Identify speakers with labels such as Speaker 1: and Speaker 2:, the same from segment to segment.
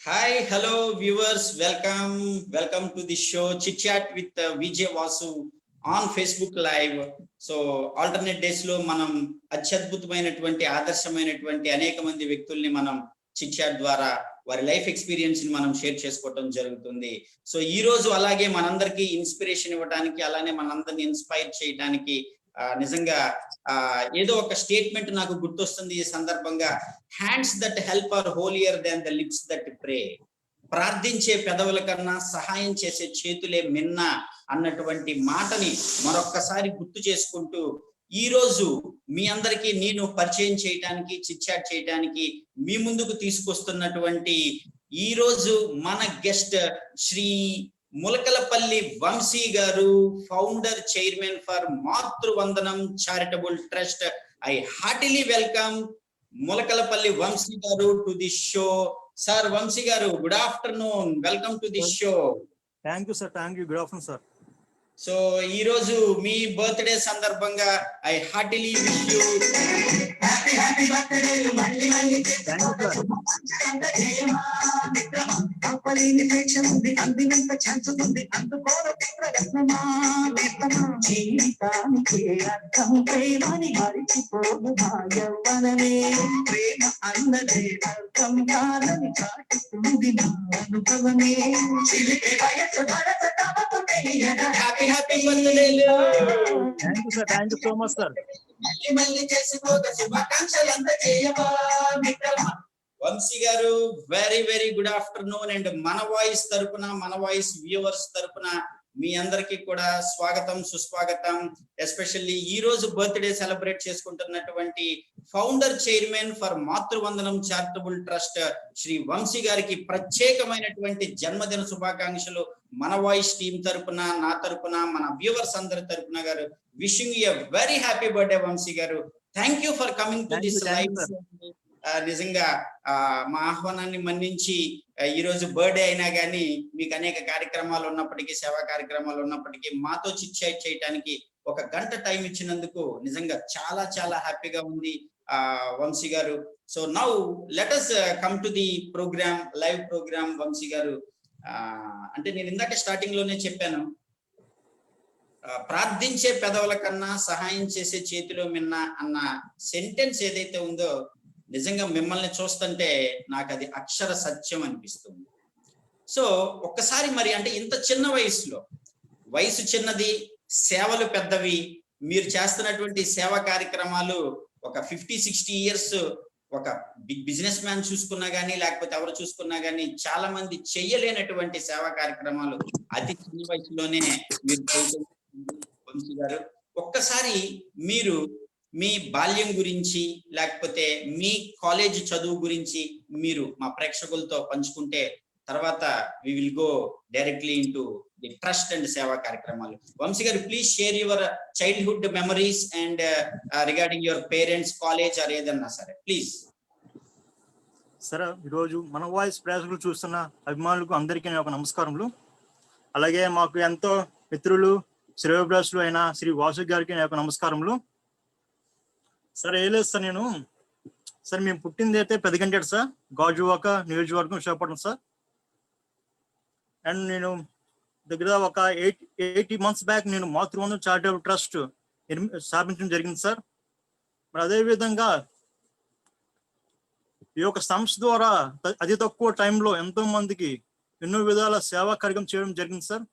Speaker 1: Hi, hello viewers. Welcome to the show Chit Chat with VJ Vasu on Facebook Live. So alternate days లో మనం అత్యద్భుతమైనటువంటి ఆదర్శమైనటువంటి అనేక మంది వ్యక్తుల్ని మనం చిట్ చాట్ ద్వారా వారి లైఫ్ ఎక్స్పీరియన్స్ ని మనం షేర్ చేసుకోవడం జరుగుతుంది. సో ఈ రోజు అలాగే మనందరికీ ఇన్స్పిరేషన్ ఇవ్వడానికి, అలానే మనందరిని ఇన్స్పైర్ చేయడానికి నిజంగా ఏదో ఒక స్టేట్మెంట్ నాకు గుర్తొస్తుంది ఈ సందర్భంగా. Hands that help are holier than the lips that pray. ప్రార్థించే పెదవుల కన్నా సహాయం చేసే చేతులే మిన్న అన్నటువంటి మాటని మరొక్కసారి గుర్తు చేసుకుంటూ ఈ రోజు మీ అందరికీ నేను పరిచయం చేయడానికి, చిట్చాట్ చేయడానికి మీ ముందుకు తీసుకొస్తున్నటువంటి ఈ రోజు మన guest Shri Mulakalapalli Vamsi garu, founder chairman for Matruvandanam charitable trust. I heartily welcome Mulakalapalli Vamsi garu to the show. Sir Vamsi garu, good afternoon, welcome to the show.
Speaker 2: Thank you sir. Thank you. Good afternoon sir.
Speaker 1: So ఈ రోజు మీ బర్త్డే సందర్భంగా I heartily wish you happy birthday.
Speaker 3: ప్రేమ అన్నదే అర్థం కాదని చాటుతుంది నా అనుభవమే.
Speaker 1: Happy happy birthday.
Speaker 2: Thank you sir. Thank you so much sir.
Speaker 1: మళ్ళీ చేసుకోక శుభాకాంక్షలు అందజేయవా మిత్రమా. వంశీ గారు, very very good afternoon. And మన వాయిస్ తరపున, మన వాయిస్ వ్యూవర్స్ తరపున మీ అందరికీ కూడా స్వాగతం, సుస్వాగతం. ఎస్పెషల్లీ ఈ రోజు బర్త్డే సెలబ్రేట్ చేసుకుంటున్నటువంటి founder chairman for Matruvandanam charitable trust Shri Vamsi గారికి ప్రత్యేకమైనటువంటి జన్మదిన శుభాకాంక్షలు మన వాయిస్ టీమ్ తరపున, నా తరపున, మన వ్యూవర్స్ అందరి తరపున garu. Wishing you very happy birthday Vamsi garu. Thank you for coming to this live. నిజంగా మా ఆహ్వానాన్ని మన్నించి ఈ రోజు బర్త్డే అయినా కానీ మీకు అనేక కార్యక్రమాలు ఉన్నప్పటికీ, సేవా కార్యక్రమాలు ఉన్నప్పటికీ మాతో చిట్ చాట్ చేయడానికి ఒక గంట టైం ఇచ్చినందుకు నిజంగా చాలా చాలా హ్యాపీగా ఉంది వంశీ గారు. So now let us come to the program, live program. Vamsi గారు, అంటే నేను ఇందాక స్టార్టింగ్ లోనే చెప్పాను, ప్రార్థించే పెదవుల కన్నా సహాయం చేసే చేతిలో మిన్న అన్న సెంటెన్స్ ఏదైతే ఉందో నిజంగా మిమ్మల్ని చూస్తుంటే నాకు అది అక్షర సత్యం అనిపిస్తుంది. సో ఒక్కసారి మరి, అంటే ఇంత చిన్న వయసులో, వయసు చిన్నది, సేవలు పెద్దవి, మీరు చేస్తున్నటువంటి సేవా కార్యక్రమాలు ఒక 50-60 ఇయర్స్ ఒక బిజినెస్ మ్యాన్ చూసుకున్నా గానీ, లేకపోతే ఎవరు చూసుకున్నా గానీ చాలా మంది చెయ్యలేనటువంటి సేవా కార్యక్రమాలు అతి చిన్న వయసులోనే మీరు వంశీ గారు. ఒక్కసారి మీరు మీ బాల్యం గురించి, లేకపోతే మీ కాలేజ్ చదువు గురించి మీరు మా ప్రేక్షకులతో పంచుకుంటే తర్వాత we will go directly into the trust and సేవా కార్యక్రమాలు. వంశీ గారు, please share your childhood memories and regarding your parents, college or ఏదన్నా సరే, ప్లీజ్.
Speaker 2: సరే, ఈరోజు మన వాయిస్ ప్రేక్షకులు చూస్తున్న అభిమానులకు అందరికీ ఒక నమస్కారములు. అలాగే మాకు ఎంతో మిత్రులు, శ్రేయోభిలాషులు అయిన శ్రీ వాసు గారికి ఒక నమస్కారములు. సరే, ఏం లేదు సార్, నేను సార్ మేము పుట్టింది అయితే పెదగంటేడు సార్, గాజువాక నియోజకవర్గం, విశాఖపట్నం సార్. అండ్ నేను దగ్గర ఒక 80 months బ్యాక్ నేను మాతృవందనం చారిటబుల్ ట్రస్ట్ స్థాపించడం జరిగింది సార్. మరి అదేవిధంగా ఈ యొక్క సంస్థ ద్వారా అతి తక్కువ టైంలో ఎంతో మందికి ఎన్నో విధాల సేవా కార్యక్రమం చేయడం జరిగింది సార్.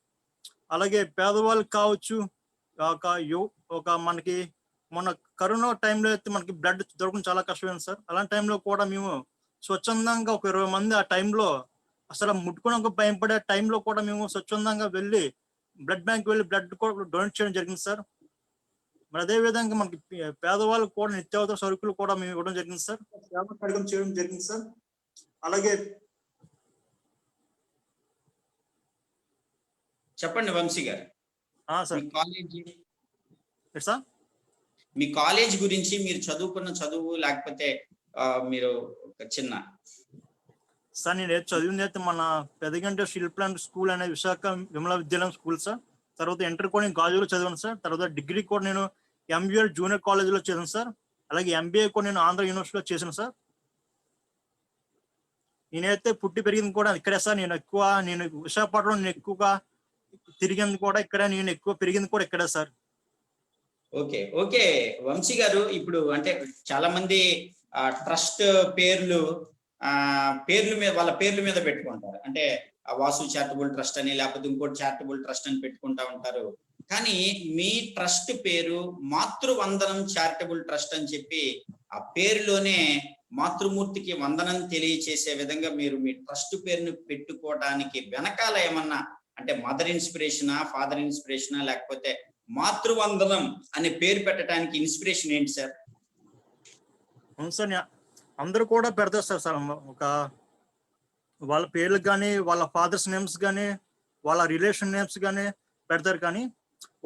Speaker 2: అలాగే పేదవాళ్ళకి కావచ్చు, ఒక మనకి మొన్న కరోనా టైంలో అయితే మనకి బ్లడ్ దొరకడం చాలా కష్టమైంది సార్. అలాంటి టైంలో కూడా మేము స్వచ్ఛందంగా ఒక 20 మంది ఆ టైంలో అసలు ముట్టుకోవడానికి భయపడే టైంలో కూడా మేము స్వచ్ఛందంగా వెళ్ళి బ్లడ్ బ్యాంక్ వెళ్ళి బ్లడ్ కూడా డొనేట్ చేయడం జరిగింది సార్. మరి అదే విధంగా మనకి పేదవాళ్ళకు కూడా నిత్యావసర సరుకులు కూడా మేము ఇవ్వడం జరిగింది సార్, సేవా కార్యక్రమం చేయడం జరిగింది సార్. అలాగే
Speaker 1: చెప్పండి వంశీ గారు,
Speaker 2: సార్
Speaker 1: మీ కాలేజ్ గురించి, మీరు చదువుకున్న చదువు, లేకపోతే మీరు ఒక చిన్న
Speaker 2: సార్. నేను చదివింది అయితే మన పెదగంట శిల్ప్లాంట్ స్కూల్ అనే విశాఖ విమలా విద్యాలయం స్కూల్ సార్. తర్వాత ఇంటర్ కూడా నేను గాజులో చదివాను సార్. తర్వాత డిగ్రీ కూడా నేను ఎంబీఏ జూనియర్ కాలేజీలో చేశాను సార్. అలాగే ఎంబీఏ కూడా నేను ఆంధ్ర యూనివర్సిటీలో చేశాను సార్. నేనైతే పుట్టి పెరిగింది కూడా ఇక్కడే సార్. నేను విశాఖపట్నంలో నేను ఎక్కువగా తిరిగింది కూడా ఇక్కడే, నేను ఎక్కువ పెరిగింది కూడా ఇక్కడే సార్.
Speaker 1: ఓకే ఓకే వంశీ గారు, ఇప్పుడు అంటే చాలా మంది ట్రస్ట్ పేర్లు మీద వాళ్ళ పేర్ల మీద పెట్టుకుంటారు. అంటే వాసు చారిటబుల్ ట్రస్ట్ అని, లేకపోతే ఇంకోటి చారిటబుల్ ట్రస్ట్ అని పెట్టుకుంటా ఉంటారు. కానీ మీ ట్రస్ట్ పేరు మాతృవందనం చారిటబుల్ ట్రస్ట్ అని చెప్పి ఆ పేరులోనే మాతృమూర్తికి వందనం తెలియచేసే విధంగా మీరు మీ ట్రస్ట్ పేరును పెట్టుకోవడానికి వెనకాల ఏమన్నా అంటే మదర్ ఇన్స్పిరేషనా, ఫాదర్ ఇన్స్పిరేషనా, లేకపోతే మాతృవందనం అనే పేరు పెట్టడానికి ఇన్స్పిరేషన్ ఏంటి సార్?
Speaker 2: అవును సార్, అందరూ కూడా పెడతారు సార్. ఒక వాళ్ళ పేర్లు కానీ, వాళ్ళ ఫాదర్స్ నేమ్స్ కానీ, వాళ్ళ రిలేషన్ నేమ్స్ కానీ పెడతారు. కానీ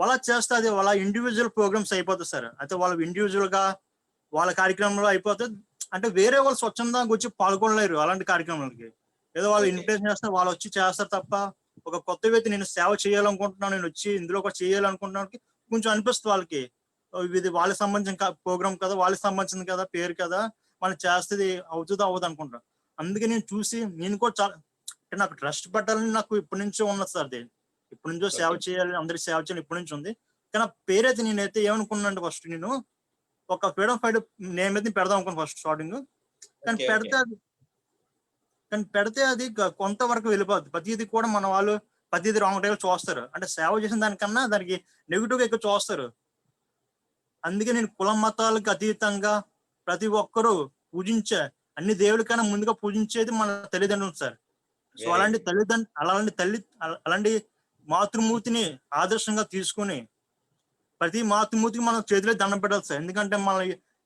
Speaker 2: వాళ్ళ చేస్తే అది వాళ్ళ ఇండివిజువల్ ప్రోగ్రామ్స్ అయిపోతుంది సార్. అయితే వాళ్ళు ఇండివిజువల్ గా వాళ్ళ కార్యక్రమంలో అయిపోతుంది. అంటే వేరే వాళ్ళు స్వచ్ఛందంగా వచ్చి పాల్గొనలేరు అలాంటి కార్యక్రమాలకి. ఏదో వాళ్ళు ఇన్విటేషన్ చేస్తే వాళ్ళు వచ్చి చేస్తారు తప్ప, ఒక కొత్త వ్యక్తి నేను సేవ చేయాలనుకుంటున్నాను, నేను వచ్చి ఇందులో కూడా చేయాలనుకుంటున్నాను కొంచెం అనిపిస్తుంది వాళ్ళకి. ఇది వాళ్ళకి సంబంధించిన ప్రోగ్రామ్ కదా, వాళ్ళకి సంబంధించింది కదా, పేరు కదా, మనం చేస్తే అవుతుందో అవ్వదు అనుకుంటాను. అందుకే నేను కూడా చాలా అంటే నాకు ట్రస్ట్ పెట్టాలని నాకు ఇప్పటి నుంచో ఉన్నది సార్. అది ఇప్పటి నుంచో సేవ చేయాలి, అందరికి సేవ చేయాలి ఇప్పటి నుంచి ఉంది. కానీ ఆ పేరైతే నేనైతే ఏమనుకున్నాను, ఫస్ట్ నేను ఒక ఫ్రీడమ్ ఫైటర్ నేమ్ అయితే పెడదాం అనుకున్నాను ఫస్ట్ స్టార్టింగ్. కానీ పెడితే అది కొంతవరకు వెళ్ళిపోద్ది. ప్రతిదీ కూడా మన వాళ్ళు ప్రతిదీ రాంగ్ టైంలో చూస్తారు. అంటే సేవ చేసిన దానికన్నా దానికి నెగిటివ్ గా ఎక్కువ చూస్తారు. అందుకే నేను కులం మతాలకు అతీతంగా ప్రతి ఒక్కరూ పూజించే అన్ని దేవుడికైనా ముందుగా పూజించేది మన తల్లిదండ్రులు సార్. సో అలాంటి మాతృమూర్తిని ఆదర్శంగా తీసుకుని ప్రతి మాతృమూర్తికి మనం చేతిలో దండం పెట్టాలి సార్. ఎందుకంటే మన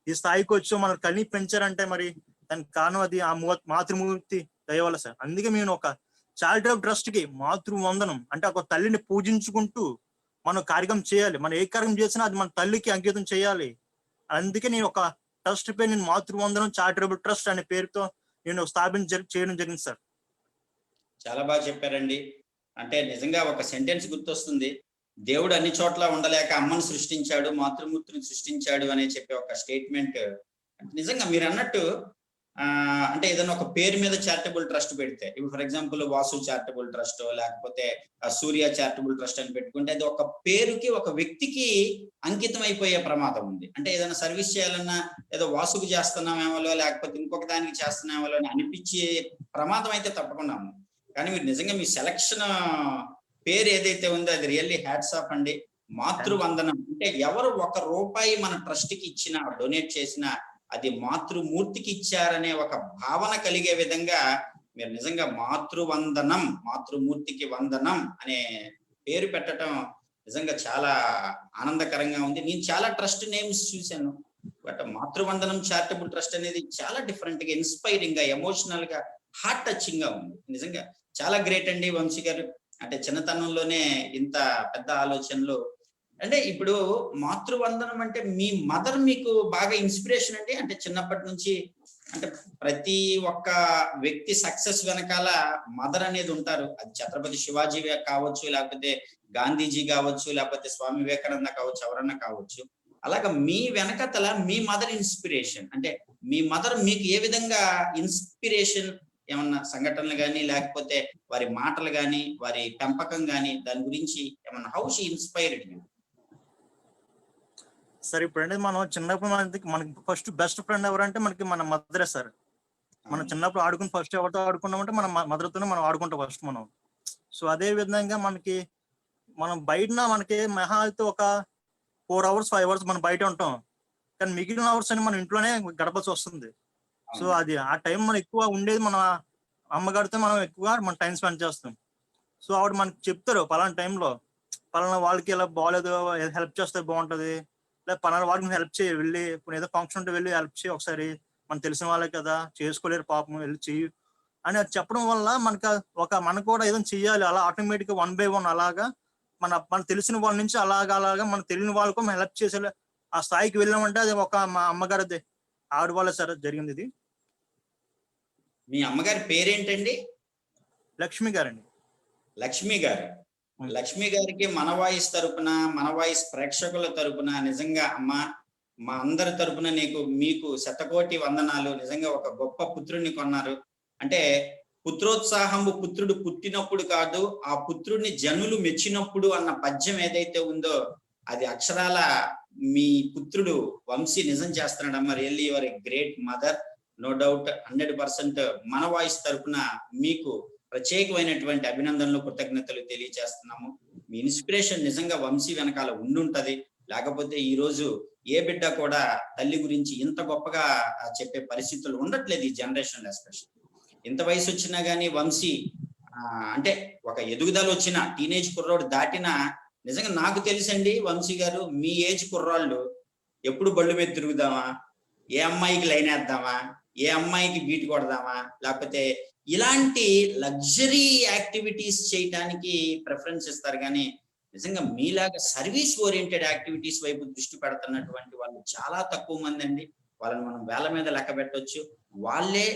Speaker 2: ఈ స్థాయికి వచ్చి మనం కని పెంచారంటే మరి దానికి కారణం అది ఆ మాతృమూర్తి దయవల్ల సార్. అందుకే మేము ఒక చారిటబుల్ ట్రస్ట్ కి మాతృవందనం అంటే ఒక తల్లిని పూజించుకుంటూ మనం కార్యక్రమం చేయాలి. మనం ఏ కార్యక్రమం చేసినా అది మన తల్లికి అంకితం చేయాలి. అందుకే నేను ఒక ట్రస్ట్ పేరు నేను మాతృవందనం చారిటబుల్ ట్రస్ట్ అనే పేరుతో నేను చేయడం జరిగింది సార్.
Speaker 1: చాలా బాగా చెప్పారండి. అంటే నిజంగా ఒక సెంటెన్స్ గుర్తొస్తుంది, దేవుడు అన్ని చోట్ల ఉండలేక అమ్మను సృష్టించాడు, మాతృమూర్తిని సృష్టించాడు అనే చెప్పే ఒక స్టేట్మెంట్ నిజంగా మీరు అన్నట్టు అంటే ఏదైనా ఒక పేరు మీద చారిటబుల్ ట్రస్ట్ పెడితే, ఇప్పుడు for example Vasu charitable trust లేకపోతే సూర్య చారిటబుల్ ట్రస్ట్ అని పెట్టుకుంటే అది ఒక పేరుకి ఒక వ్యక్తికి అంకితం అయిపోయే ప్రమాదం ఉంది. అంటే ఏదైనా సర్వీస్ చేయాలన్నా ఏదో వాసుకు చేస్తున్నామేమో లేకపోతే ఇంకొక దానికి చేస్తున్నామో అని అనిపించే ప్రమాదం అయితే తప్పకుండా ఉంది. కానీ మీరు నిజంగా మీ సెలక్షన్ పేరు ఏదైతే ఉందో అది రియల్లీ హ్యాట్స్ ఆఫ్ అండి. మాతృవందనం అంటే ఎవరు ₹1 మన ట్రస్ట్ కి ఇచ్చినా, డొనేట్ చేసినా అది మాతృమూర్తికి ఇచ్చారనే ఒక భావన కలిగే విధంగా మీరు నిజంగా మాతృవందనం, మాతృమూర్తికి వందనం అనే పేరు పెట్టడం నిజంగా చాలా ఆనందకరంగా ఉంది. నేను చాలా ట్రస్ట్ నేమ్స్ చూశాను, బట్ మాతృవందనం చారిటబుల్ ట్రస్ట్ అనేది చాలా డిఫరెంట్ గా, ఇన్స్పైరింగ్ గా, ఎమోషనల్ గా, హార్ట్ టచింగ్ గా ఉంది. నిజంగా చాలా గ్రేట్ అండి వంశీ గారు. అంటే చిన్నతనంలోనే ఇంత పెద్ద ఆలోచనలు. అంటే ఇప్పుడు మాతృవందనం అంటే మీ మదర్ మీకు బాగా ఇన్స్పిరేషన్ అండి? అంటే చిన్నప్పటి నుంచి అంటే ప్రతి ఒక్క వ్యక్తి సక్సెస్ వెనకాల మదర్ అనేది ఉంటారు. అది ఛత్రపతి శివాజీ కావచ్చు, లేకపోతే గాంధీజీ కావచ్చు, లేకపోతే స్వామి వివేకానంద కావచ్చు, ఎవరన్నా కావచ్చు. అలాగా మీ వెనకతల మీ మదర్ ఇన్స్పిరేషన్ అంటే మీ మదర్ మీకు ఏ విధంగా ఇన్స్పిరేషన్, ఏమన్నా సంఘటనలు కానీ లేకపోతే వారి మాటలు కానీ వారి పెంపకం కానీ దాని గురించి ఏమన్నా how she inspired you?
Speaker 2: Sir ఇప్పుడు మనం చిన్నప్పుడు మనకి ఫస్ట్ బెస్ట్ ఫ్రెండ్ ఎవరంటే మనకి మన మదరే సార్. మనం చిన్నప్పుడు ఆడుకుని ఫస్ట్ ఎవరితో ఆడుకున్నామంటే మన మదర్తోనే మనం ఆడుకుంటాం ఫస్ట్ మనం. సో అదే విధంగా మనం బయట మనకి మహా అయితే ఒక 4 hours 5 hours మనం బయట ఉంటాం. కానీ మిగిలిన అవర్స్ అని మన ఇంట్లోనే గడపాల్సి వస్తుంది. సో అది ఆ టైం మనం ఎక్కువ ఉండేది మన అమ్మగారితో మనం ఎక్కువగా మన టైం స్పెండ్ చేస్తాం. సో ఆవిడ మనకి చెప్తారు పలానా టైంలో పలానా వాళ్ళకి ఇలా బాగాలేదు, హెల్ప్ చేస్తే బాగుంటది, లేదా పలానా వాళ్ళకి హెల్ప్ చేయి, వెళ్ళి ఇప్పుడు ఏదో ఫంక్షన్ ఉంటే వెళ్ళి హెల్ప్ చేయి ఒకసారి, మనకు తెలిసిన వాళ్ళే కదా, చేసుకోలేరు పాపం, వెళ్ళి చెయ్యి అని అది చెప్పడం వల్ల మనకు కూడా ఏదైనా చెయ్యాలి, అలా ఆటోమేటిక్ గా 1 by 1 అలాగా మన తెలిసిన వాళ్ళ నుంచి అలాగా మన తెలియని వాళ్ళకు మనం హెల్ప్ చేసే ఆ స్థాయికి వెళ్ళామంటే అది మా అమ్మగారిది, ఆవిడ వల్ల సరే జరిగింది ఇది.
Speaker 1: మీ అమ్మగారి పేరేంటండి?
Speaker 2: లక్ష్మి గారండి.
Speaker 1: లక్ష్మి గారు. లక్ష్మి గారికి మన వాయిస్ తరపున, మన వాయిస్ ప్రేక్షకుల తరపున నిజంగా అమ్మ, మా అందరి తరపున మీకు 100,000,000 వందనాలు. నిజంగా ఒక గొప్ప పుత్రుడిని కొన్నారు. అంటే పుత్రోత్సాహము పుత్రుడు పుట్టినప్పుడు కాదు, ఆ పుత్రుడిని జనులు మెచ్చినప్పుడు అన్న పద్యం ఏదైతే ఉందో అది అక్షరాల మీ పుత్రుడు వంశీ నిజం చేస్తున్నాడమ్మా. Really your a great mother, no doubt. 100% మన వాయిస్ తరపున మీకు ప్రత్యేకమైనటువంటి అభినందనలు, కృతజ్ఞతలు తెలియజేస్తున్నాము. మీ ఇన్స్పిరేషన్ నిజంగా వంశీ వెనకాల ఉండుంటది. లేకపోతే ఈ రోజు ఏ బిడ్డ కూడా తల్లి గురించి ఇంత గొప్పగా చెప్పే పరిస్థితులు ఉండట్లేదు ఈ జనరేషన్. ఎస్పెషల్ ఇంత వయసు వచ్చినా గానీ వంశీ అంటే ఒక ఎదుగుదల వచ్చిన టీనేజ్ కుర్రోడు దాటిన, నిజంగా నాకు తెలుసండి వంశీ గారు, మీ ఏజ్ కుర్రాళ్ళు ఎప్పుడు బళ్ళు మీద తిరుగుదామా, ఏ అమ్మాయికి లైన్ వేద్దామా, ఏ అమ్మాయికి బీట్ కొడదామా, లేకపోతే ఇలాంటి లగ్జరీ యాక్టివిటీస్ చేయడానికి ప్రిఫరెన్స్ ఇస్తారు. కానీ నిజంగా మీలాగా సర్వీస్ ఓరియంటెడ్ యాక్టివిటీస్ వైపు దృష్టి పెడుతున్నటువంటి వాళ్ళు చాలా తక్కువ మంది అండి. వాళ్ళని మనం వేల మీద లెక్క పెట్టొచ్చు. వాళ్ళే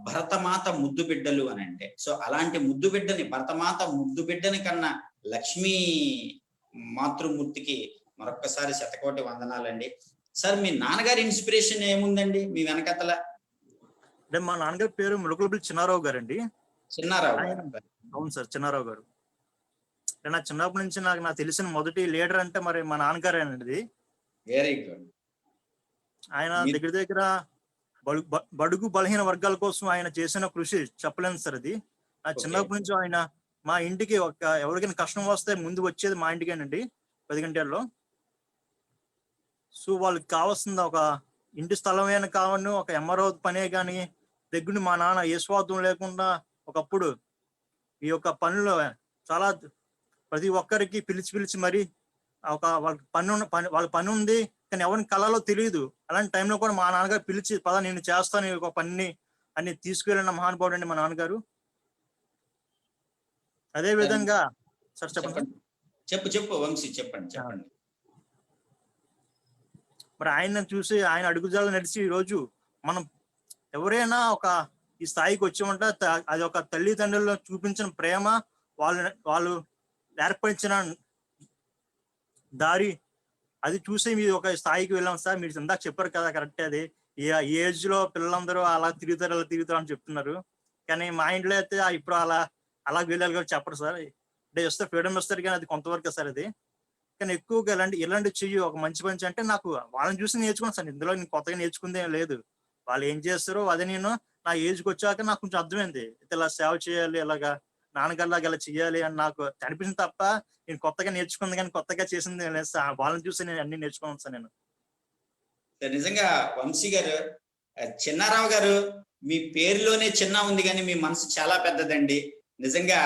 Speaker 1: భరతమాత ముద్దు బిడ్డలు అని అంటే. సో అలాంటి ముద్దు బిడ్డని, భరతమాత ముద్దు బిడ్డని కన్నా లక్ష్మీ మాతృమూర్తికి మరొక్కసారి శతకోటి వందనాలండి. సార్, మీ నాన్నగారి ఇన్స్పిరేషన్ ఏముందండి మీ వెనకతల?
Speaker 2: అంటే మా నాన్నగారి పేరు ములుకులపల్లి చిన్నారావు గారండి.
Speaker 1: చిన్నారావు?
Speaker 2: అవును సార్, చిన్నారావు గారు. నా చిన్నప్పటి నుంచి నాకు తెలిసిన మొదటి లీడర్ అంటే మరి మా నాన్నగారేనండి.
Speaker 1: Very good.
Speaker 2: ఆయన దగ్గర దగ్గర బడుగు బలహీన వర్గాల కోసం ఆయన చేసిన కృషి చెప్పలేను సార్. అది నా చిన్నప్పటి నుంచి ఆయన మా ఇంటికి ఎవరికైనా కష్టం వస్తే ముందు వచ్చేది మా ఇంటికేనండి 10 గంటల్లో. సో వాళ్ళకి కావాల్సింది ఒక ఇంటి స్థలమైనా కావను, ఒక ఎంఆర్ఓ పనే కానీ దగ్గర మా నాన్న ఏ స్వార్థం లేకుండా ఒకప్పుడు ఈ యొక్క పనులు చాలా ప్రతి ఒక్కరికి పిలిచి మరి వాళ్ళ పని ఉంది కానీ ఎవరిని కళలో తెలియదు. అలాంటి టైంలో కూడా మా నాన్నగారు పిలిచి పద నేను చేస్తాను ఒక పని అని తీసుకువెళ్ళిన మహానుభావుడు అండి మా నాన్నగారు. అదే విధంగా సార్ చెప్పండి.
Speaker 1: చెప్పు వంశీ, చెప్పండి.
Speaker 2: మరి ఆయన చూసి ఆయన అడుగుజాలు నడిచి ఈ రోజు మనం ఎవరైనా ఒక ఈ స్థాయికి వచ్చామంటే అది ఒక తల్లిదండ్రులను చూపించిన ప్రేమ, వాళ్ళు ఏర్పరిచిన దారి, అది చూసి మీరు ఒక స్థాయికి వెళ్ళాం సార్. మీరు ఇందాక చెప్పారు కదా, కరెక్ట్. అది ఈ ఏజ్ లో పిల్లలందరూ అలా తిరుగుతారు అని చెప్తున్నారు. కానీ మా ఇంట్లో అయితే ఇప్పుడు అలా వెళ్ళాలి కూడా చెప్పరు సార్. అంటే ఇస్తే ఫ్రీడమ్ ఇస్తారు కానీ అది కొంతవరకు సార్. అది కానీ ఎక్కువగా ఇలాంటి చెయ్యి ఒక మంచి పని అంటే నాకు వాళ్ళని చూసి నేర్చుకున్నాను సార్. ఇందులో నేను కొత్తగా నేర్చుకుందే లేదు. వాళ్ళు ఏం చేస్తారో అదే నేను నా ఏజ్కి వచ్చాక నాకు కొంచెం అర్థమైంది. ఇలా సేవ చేయాలి, ఇలాగా నాన్నగారిలాగా ఇలా చెయ్యాలి అని నాకు అనిపించింది తప్ప నేను కొత్తగా నేర్చుకుంది కానీ కొత్తగా చేసింది లేదు సార్. వాళ్ళని చూసి నేను అన్ని నేర్చుకున్నాను సార్ నేను.
Speaker 1: నిజంగా వంశీ గారు, చిన్నారావు గారు, మీ పేరులోనే చిన్న ఉంది కానీ మీ మనసు చాలా పెద్దదండి. నిజంగా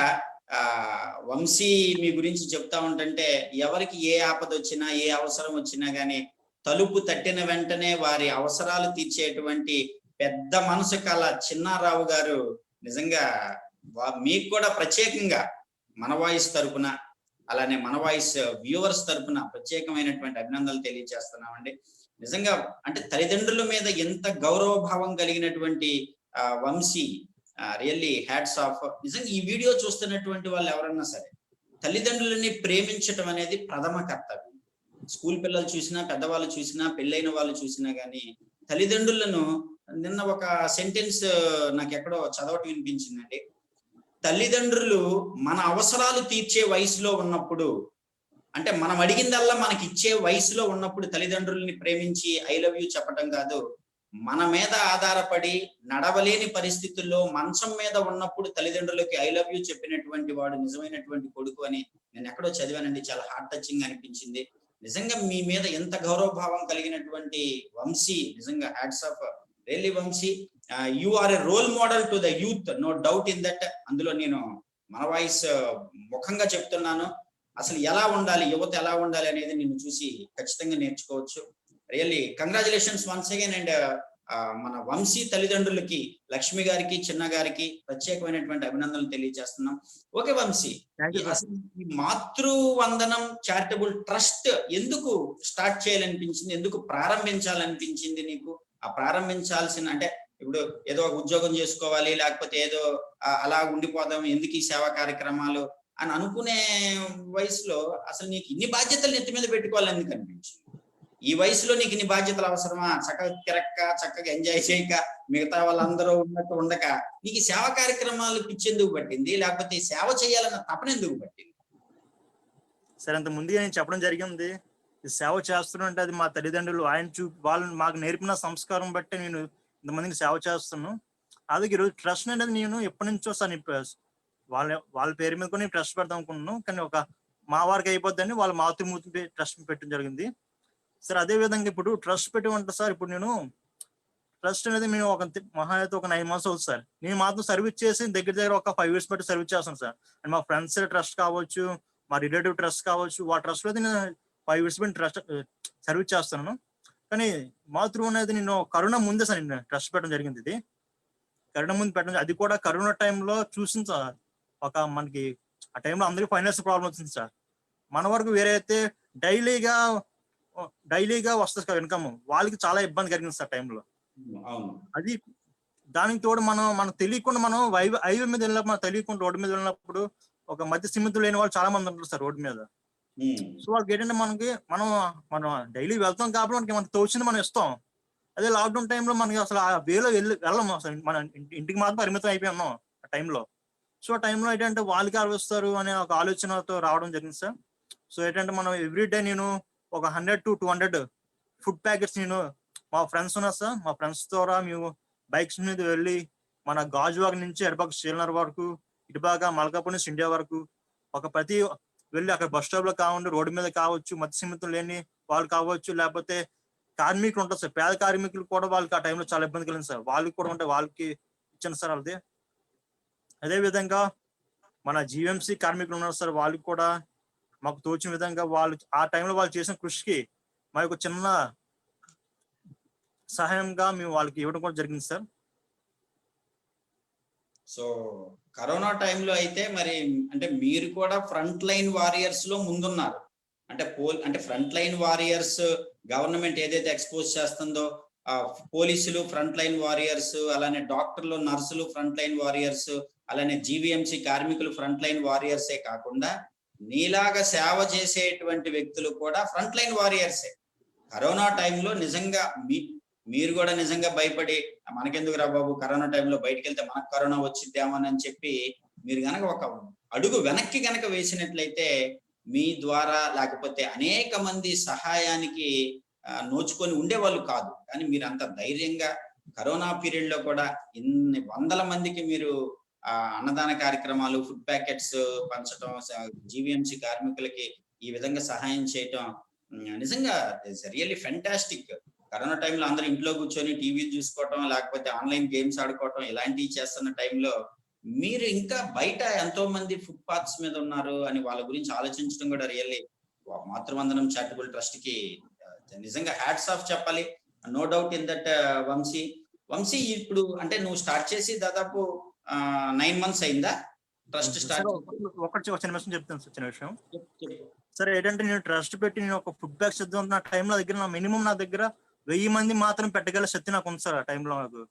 Speaker 1: వంశీ మీ గురించి చెప్తా ఉంటుంటే ఎవరికి ఏ ఆపద వచ్చినా ఏ అవసరం వచ్చినా గానీ తలుపు తట్టిన వెంటనే వారి అవసరాలు తీర్చేటువంటి పెద్ద మనసు కల చిన్నారావు గారు, నిజంగా మీకు కూడా ప్రత్యేకంగా మన వాయిస్ తరపున, అలానే మన వాయిస్ వ్యూవర్స్ తరపున ప్రత్యేకమైనటువంటి అభినందనలు తెలియజేస్తున్నామండి. నిజంగా అంటే తల్లిదండ్రుల మీద ఎంత గౌరవ భావం కలిగినటువంటి వంశీ, రియల్లీ హ్యాట్స్ ఆఫ్. నిజంగా ఈ వీడియో చూస్తున్నటువంటి వాళ్ళు ఎవరన్నా సరే తల్లిదండ్రులని ప్రేమించటం అనేది ప్రథమ కర్తవ్యం. స్కూల్ పిల్లలు చూసినా, పెద్దవాళ్ళు చూసినా, పెళ్ళైన వాళ్ళు చూసినా గానీ తల్లిదండ్రులను, నిన్న ఒక సెంటెన్స్ నాకు ఎక్కడో చదవటం వినిపించిందండి. తల్లిదండ్రులు మన అవసరాలు తీర్చే వయసులో ఉన్నప్పుడు, అంటే మనం అడిగిందల్లా మనకి ఇచ్చే వయసులో ఉన్నప్పుడు తల్లిదండ్రుల్ని ప్రేమించి ఐ లవ్ యూ చెప్పటం కాదు, మన మీద ఆధారపడి నడవలేని పరిస్థితుల్లో మంచం మీద ఉన్నప్పుడు తల్లిదండ్రులకి ఐ లవ్ యూ చెప్పినటువంటి వాడు నిజమైనటువంటి కొడుకు అని నేను ఎక్కడో చదివానండి. చాలా హార్ట్ టచింగ్ అనిపించింది. నిజంగా మీ మీద ఎంత గౌరవభావం కలిగినటువంటి వంశీ, నిజంగా hats off. Really Vamsi, you are a role model to the youth, no doubt in that. అందులో నేను మన వాయిస్ ముఖంగా చెప్తున్నాను. అసలు ఎలా ఉండాలి, యువత ఎలా ఉండాలి అనేది నిన్ను చూసి ఖచ్చితంగా నేర్చుకోవచ్చు. Really congratulations once again. And మన వంశీ తల్లిదండ్రులకి, లక్ష్మి గారికి, చిన్న గారికి ప్రత్యేకమైనటువంటి అభినందనలు తెలియజేస్తున్నాం. ఓకే వంశీ, ఈ మాతృవందనం చారిటబుల్ ట్రస్ట్ ఎందుకు స్టార్ట్ చేయాలనిపించింది, ఎందుకు ప్రారంభించాలనిపించింది నీకు? ఆ ప్రారంభించాల్సిన, అంటే ఇప్పుడు ఏదో ఒక ఉద్యోగం చేసుకోవాలి, లేకపోతే ఏదో అలా ఉండిపోదాం, ఎందుకు ఈ సేవా కార్యక్రమాలు అని అనుకునే వయసులో అసలు నీకు ఇన్ని బాధ్యతలు నెత్తి మీద పెట్టుకోవాలని ఎందుకు అనిపించింది? ఈ వయసులో నీకు నీ బాధ్యతలు అవసరమా? చక్కగా తిరక్క, చక్కగా ఎంజాయ్ చేయక, మిగతా వాళ్ళందరూ ఉన్నట్టు ఉండక, నీకు ఈ సేవా కార్యక్రమాలు పిచ్చెందుకు పట్టింది? లేకపోతే ఈ సేవ చేయాలన్న తపన ఎందుకు పట్టింది?
Speaker 2: సరే, అంత ముందుగా నేను చెప్పడం జరిగింది. ఈ సేవ చేస్తున్నంటే అది మా తల్లిదండ్రులు వాళ్ళు మాకు నేర్పిన సంస్కారం బట్టి నేను ఇంతమందికి సేవ చేస్తున్నాను. అది ఈరోజు ట్రస్ట్ అనేది నేను ఎప్పటి నుంచో వాళ్ళ పేరు మీద కూడా ట్రస్ట్ పెడదాం అనుకున్నాను. కానీ ఒక మా వారికి అయిపోద్దని వాళ్ళ మాతృమూర్తి ట్రస్ట్ పెట్టడం జరిగింది. సార్ అదే విధంగా ఇప్పుడు ట్రస్ట్ పెట్టమంటే సార్, ఇప్పుడు నేను ట్రస్ట్ అనేది మేము మహా అయితే ఒక 9 months అవుతుంది సార్. నేను మాత్రం సర్వీస్ చేసి దగ్గర ఒక 5 years బట్టి సర్వీస్ చేస్తాను సార్. అండ్ మా ఫ్రెండ్స్ ట్రస్ట్ కావచ్చు, మా రిలేటివ్ ట్రస్ట్ కావచ్చు, ఆ ట్రస్ట్ లో నేను 5 years బట్టి ట్రస్ట్ సర్వీస్ చేస్తున్నాను. కానీ మాతృ అనేది నేను కరోనా ముందే సార్ నేను ట్రస్ట్ పెట్టడం జరిగింది. ఇది కరోనా ముందు పెట్టడం, అది కూడా కరోనా టైంలో చూసింది సార్. మనకి ఆ టైంలో అందరికీ ఫైనాన్షియల్ ప్రాబ్లం వచ్చింది సార్. మన వరకు వేరే అయితే డైలీగా వస్తుంది సార్ ఇన్కమ్, వాళ్ళకి చాలా ఇబ్బంది కలిగింది సార్ టైంలో. అది దానికి తోడు మనకు తెలియకుండా మనం హైవే మీద వెళ్ళినప్పుడు, మనకు తెలియకుండా రోడ్డు మీద వెళ్ళినప్పుడు ఒక మధ్య సిమెంట్ లేని వాళ్ళు చాలా మంది ఉంటారు సార్ రోడ్డు మీద. సో వాళ్ళకి ఏంటంటే మనం డైలీ వెళ్తాం కాబట్టి మనకి తోచింది మనం ఇస్తాం. అదే లాక్డౌన్ టైంలో మనకి అసలు ఆ వేలో వెళ్ళము అసలు, మన ఇంటికి మాత్రం పరిమితం అయిపోయి ఉన్నాం ఆ టైంలో. సో ఆ టైంలో ఏంటంటే వాళ్ళకి ఆలోచిస్తారు అనే ఒక ఆలోచనతో రావడం జరిగింది సార్. సో ఏంటంటే మనం ఎవ్రీ డే నేను ఒక 100 to 200 ఫుడ్ ప్యాకెట్స్ నేను మా ఫ్రెండ్స్ ఉన్నారు సార్, మా ఫ్రెండ్స్ ద్వారా మేము బైక్స్ మీద వెళ్ళి మన గాజువాక నుంచి ఎడబాక శ్రీనగర్ వరకు, ఇటుబాగా మల్కాపూర్ నుంచి ఇండియా వరకు ప్రతి వెళ్ళి అక్కడ బస్ స్టాప్ లో కావండి, రోడ్డు మీద కావచ్చు, మత్స్య సీమితం లేని వాళ్ళు కావచ్చు, లేకపోతే కార్మికులు ఉంటారు సార్, పేద కార్మికులు కూడా వాళ్ళకి ఆ టైంలో చాలా ఇబ్బంది కలిగింది సార్. వాళ్ళకి కూడా ఉంటే వాళ్ళకి ఇచ్చాను సార్. అదే విధంగా మన జీవీఎంసీ కార్మికులు ఉన్నారు సార్, వాళ్ళకి కూడా మాకు తోచిన విధంగా వాళ్ళు ఆ టైంలో వాళ్ళు చేసిన కృషికి మా యొక్క చిన్న సహాయంగా మేము వాళ్ళకి ఇవ్వడం కూడా జరిగింది సార్.
Speaker 1: సో కరోనా టైంలో అయితే మరి అంటే మీరు కూడా ఫ్రంట్ లైన్ వారియర్స్ లో ముందున్నారు. అంటే ఫ్రంట్ లైన్ వారియర్స్ గవర్నమెంట్ ఏదైతే ఎక్స్పోజ్ చేస్తుందో, పోలీసులు ఫ్రంట్ లైన్ వారియర్స్, అలానే డాక్టర్లు, నర్సులు ఫ్రంట్ లైన్ వారియర్స్, అలానే జీవీఎంసీ కార్మికులు ఫ్రంట్ లైన్ వారియర్సే కాకుండా నీలాగా సేవ చేసేటువంటి వ్యక్తులు కూడా ఫ్రంట్ లైన్ వారియర్సే. కరోనా టైంలో నిజంగా మీరు కూడా నిజంగా భయపడి మనకెందుకు రా బాబు కరోనా టైంలో బయటకు వెళ్తే మనకు కరోనా వచ్చిద్దామని చెప్పి మీరు గనక ఒక అడుగు వెనక్కి గనక వేసినట్లయితే మీ ద్వారా లేకపోతే అనేక మంది సహాయానికి నోచుకొని ఉండేవాళ్ళు కాదు. కానీ మీరు అంత ధైర్యంగా కరోనా పీరియడ్ లో కూడా ఇన్ని వందల మందికి మీరు అన్నదాన కార్యక్రమాలు, ఫుడ్ ప్యాకెట్స్ పంచడం, జీవీఎంసీ కార్మికులకి ఈ విధంగా సహాయం చేయటం నిజంగా రియల్లీ ఫెంటాస్టిక్. కరోనా టైంలో అందరూ ఇంట్లో కూర్చొని టీవీ చూసుకోవటం, లేకపోతే ఆన్లైన్ గేమ్స్ ఆడుకోవటం ఇలాంటివి చేస్తున్న టైంలో మీరు ఇంకా బయట ఎంతో మంది ఫుట్ పాత్స్ మీద ఉన్నారు అని వాళ్ళ గురించి ఆలోచించడం కూడా రియల్లీ మాతృవందనం చారిటబుల్ ట్రస్ట్ కి నిజంగా హ్యాట్స్ ఆఫ్ చెప్పాలి. No doubt in that. Vamsi ఇప్పుడు అంటే నువ్వు స్టార్ట్ చేసి దాదాపు 9 months అయిందా ట్రస్ట్ స్టార్ట్?
Speaker 2: చిన్న విషయం చెప్తాను సార్, చిన్న విషయం. సరే ఏంటంటే నేను ట్రస్ట్ పెట్టి నేను ఒక ఫుడ్ బ్యాగ్ సిద్ధం నా టైంలో దగ్గర మినిమం నా దగ్గర 1000 మంది మాత్రం పెట్టగల శక్తి నాకు ఉంది సార్. ఆ టైంలో నాకు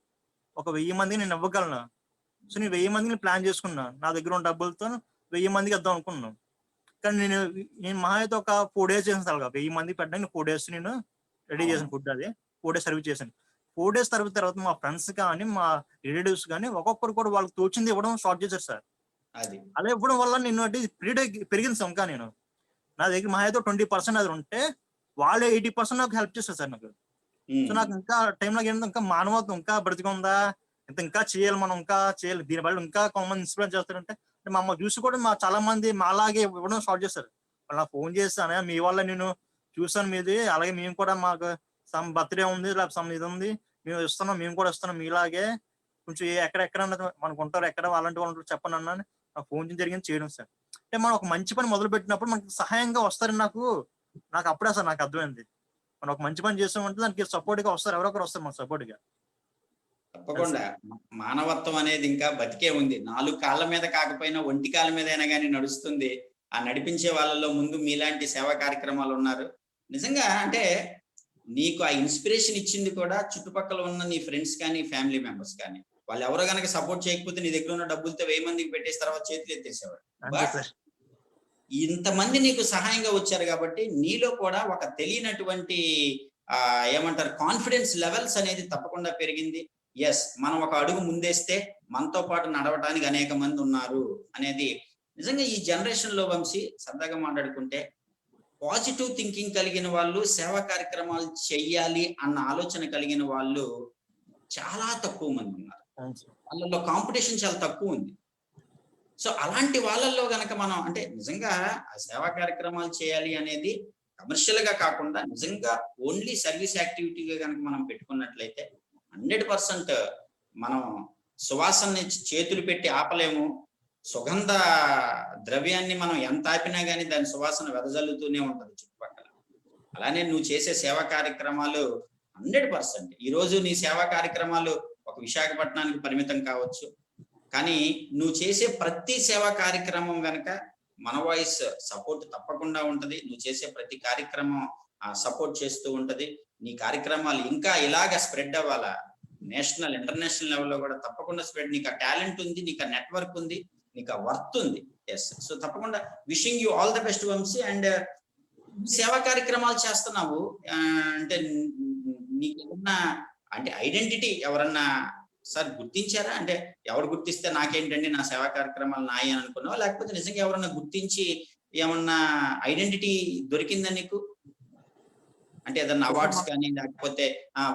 Speaker 2: ఒక 1000 మందికి నేను ఇవ్వగలను. సో నేను 1000 మందిని ప్లాన్ చేసుకున్నా, నా దగ్గర ఉన్న డబ్బులతో 1000 మందికి ఇద్దాం అనుకున్నాను. కానీ నేను మహా అయితే ఒక 4 days చేసాను సార్. 1000 మందికి పెట్టడానికి 4 days నేను రెడీ చేశాను ఫుడ్. అది 4 days సర్వీస్ చేశాను. 4 days తర్వాత మా ఫ్రెండ్స్ కానీ మా రిలేటివ్స్ కానీ ఒక్కొక్కరు కూడా వాళ్ళకి తోచింది ఇవ్వడం స్టార్ట్ చేశారు సార్. అలా ఇవ్వడం వల్ల నేను పెరిగింది సార్. ఇంకా నేను నా దగ్గర మహా అయితే 20% అది ఉంటే వాళ్ళు 80% నాకు హెల్ప్ చేస్తారు సార్ నాకు. సో నాకు ఇంకా టైంలో ఏంటంటే ఇంకా మానవత్వం ఇంకా బ్రతికుందా, ఇంకా చేయాలి, మనం ఇంకా చేయాలి, దీనివల్ల ఇంకా కొంతమంది ఇన్స్పైర్ చేస్తారంటే మమ్మల్ని చూసి కూడా చాలా మంది మాలాగే ఇవ్వడం స్టార్ట్ చేస్తారు. వాళ్ళు ఫోన్ చేస్తాను, మీ వల్ల నేను చూసాను మీది, అలాగే మేము కూడా మాకు సమ్ బర్త్డే ఉంది, లేకపోతే సమ్ ఇది ఉంది, మేము ఇస్తున్నాం, మేము కూడా ఇస్తున్నాం మీలాగే, కొంచెం ఎక్కడెక్కడ మనకు ఉంటారు, ఎక్కడ అలాంటి వాళ్ళు చెప్పండి అన్న నాకు ఫోన్ జరిగింది చేయడం సార్. అంటే మనం ఒక మంచి పని మొదలు పెట్టినప్పుడు మనకి సహాయంగా వస్తారని నాకు అప్పుడే సార్ నాకు అర్థమైంది. మనం ఒక మంచి పని చేస్తామంటే దానికి సపోర్ట్ గా వస్తారు, ఎవరొకరు వస్తారు మన సపోర్ట్ గా.
Speaker 1: తప్పకుండా మానవత్వం అనేది ఇంకా బతికే ఉంది. 4 కాళ్ళ మీద కాకపోయినా ఒంటి కాళ్ళ మీద అయినా కానీ నడుస్తుంది. ఆ నడిపించే వాళ్ళలో ముందు మీలాంటి సేవా కార్యక్రమాలు ఉన్నారు. నిజంగా అంటే నీకు ఆ ఇన్స్పిరేషన్ ఇచ్చింది కూడా చుట్టుపక్కల ఉన్న నీ ఫ్రెండ్స్ కానీ ఫ్యామిలీ మెంబర్స్ కానీ, వాళ్ళు ఎవరో గనక సపోర్ట్ చేయకపోతే నీ దగ్గర ఉన్న డబ్బులతో 1000 మందికి పెట్టేసి తర్వాత చేతులు ఎత్తేసేవాడు. ఇంతమంది నీకు సహాయంగా వచ్చారు కాబట్టి నీలో కూడా ఒక తెలియనటువంటి ఏమంటారు కాన్ఫిడెన్స్ లెవెల్స్ అనేది తప్పకుండా పెరిగింది. ఎస్, మనం ఒక అడుగు ముందేస్తే మనతో పాటు నడవటానికి అనేక మంది ఉన్నారు అనేది నిజంగా ఈ జనరేషన్ లో వంశీ సరదాగా మాట్లాడుకుంటే పాజిటివ్ థింకింగ్ కలిగిన వాళ్ళు, సేవా కార్యక్రమాలు చెయ్యాలి అన్న ఆలోచన కలిగిన వాళ్ళు చాలా తక్కువ మంది ఉన్నారు. వాళ్ళలో కాంపిటీషన్ చాలా తక్కువ ఉంది. సో అలాంటి వాళ్ళల్లో గనక మనం అంటే నిజంగా ఆ సేవా కార్యక్రమాలు చేయాలి అనేది కమర్షియల్ గా కాకుండా నిజంగా ఓన్లీ సర్వీస్ యాక్టివిటీగా కనుక మనం పెట్టుకున్నట్లయితే 100% మనం సువాసనని చేతులు పెట్టి ఆపలేము. సుగంధ ద్రవ్యాన్ని మనం ఎంత ఆపినా కానీ దాని సువాసన వెదజల్లుతూనే ఉంటది చుట్టుపక్కల. అలానే నువ్వు చేసే సేవా కార్యక్రమాలు 100%. ఈ రోజు నీ సేవా కార్యక్రమాలు ఒక విశాఖపట్నానికి పరిమితం కావచ్చు, కానీ నువ్వు చేసే ప్రతి సేవా కార్యక్రమం గనక మన వాయిస్ సపోర్ట్ తప్పకుండా ఉంటది. నువ్వు చేసే ప్రతి కార్యక్రమం సపోర్ట్ చేస్తూ ఉంటది. నీ కార్యక్రమాలు ఇంకా ఇలాగ స్ప్రెడ్ అవ్వాలా, నేషనల్ ఇంటర్నేషనల్ లెవెల్లో కూడా తప్పకుండా స్ప్రెడ్. నీకు ఆ టాలెంట్ ఉంది, నీకు ఆ నెట్వర్క్ ఉంది, నీకు ఆ వర్త్ ఉంది. ఎస్, సో తప్పకుండా wishing you all the best Vamsi. And సేవా కార్యక్రమాలు చేస్తున్నావు అంటే నీకు ఏమన్నా అంటే ఐడెంటిటీ ఎవరన్నా సార్ గుర్తించారా? అంటే ఎవరు గుర్తిస్తే నాకేంటండి, నా సేవా కార్యక్రమాలు నాయి అని అనుకున్నావా, లేకపోతే నిజంగా ఎవరన్నా గుర్తించి ఏమన్నా ఐడెంటిటీ దొరికిందా నీకు? అంటే ఏదన్నా అవార్డ్స్ కానీ లేకపోతే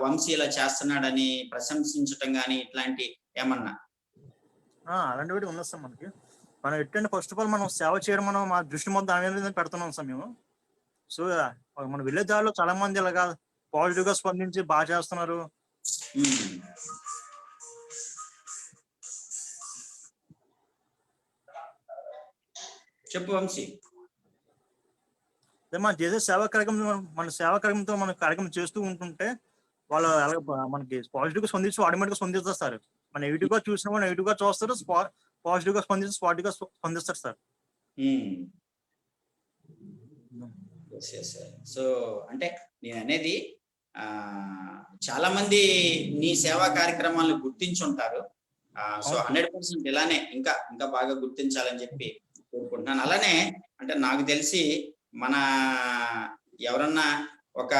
Speaker 1: వంశీ ఇలా చేస్తున్నాడని ప్రశంసించటం కానీ ఇట్లాంటి ఏమన్నా?
Speaker 2: అలాంటివి ఉన్నది సార్. మనకి మనం ఎట్టండి ఫస్ట్ ఆఫ్ ఆల్ మనం సేవ చేయడం, మనం మా దృష్టి మొత్తం దాని మీద పెడుతున్నాం సార్ మేము. సో మన వెళ్ళే దారిలో చాలా మంది ఇలాగా పాజిటివ్ గా స్పందించి బాగా చేస్తున్నారు.
Speaker 1: చెప్పు వంశీ.
Speaker 2: మనం చేసే సేవా కార్యక్రమం, మన సేవా కార్యక్రమంతో మన కార్యక్రమం చేస్తూ ఉంటుంటే వాళ్ళు అలాగే మనకి పాజిటివ్ గా స్పందించి ఆటోమేటిక్ గా స్పందిస్తారు సార్. మన నెగిటివ్ గా చూసిన నెగిటివ్ గా చూస్తారు, పాజిటివ్ గా స్పందించి స్పాటివ్ గా స్పందిస్తారు సార్.
Speaker 1: సో అంటే నేను అనేది చాలా మంది నీ సేవా కార్యక్రమాలను గుర్తించుంటారు. సో 100% ఇలానే ఇంకా ఇంకా బాగా గుర్తించాలని చెప్పి కోరుకుంటున్నాను. అలానే అంటే నాకు తెలిసి మన ఎవరన్నా ఒక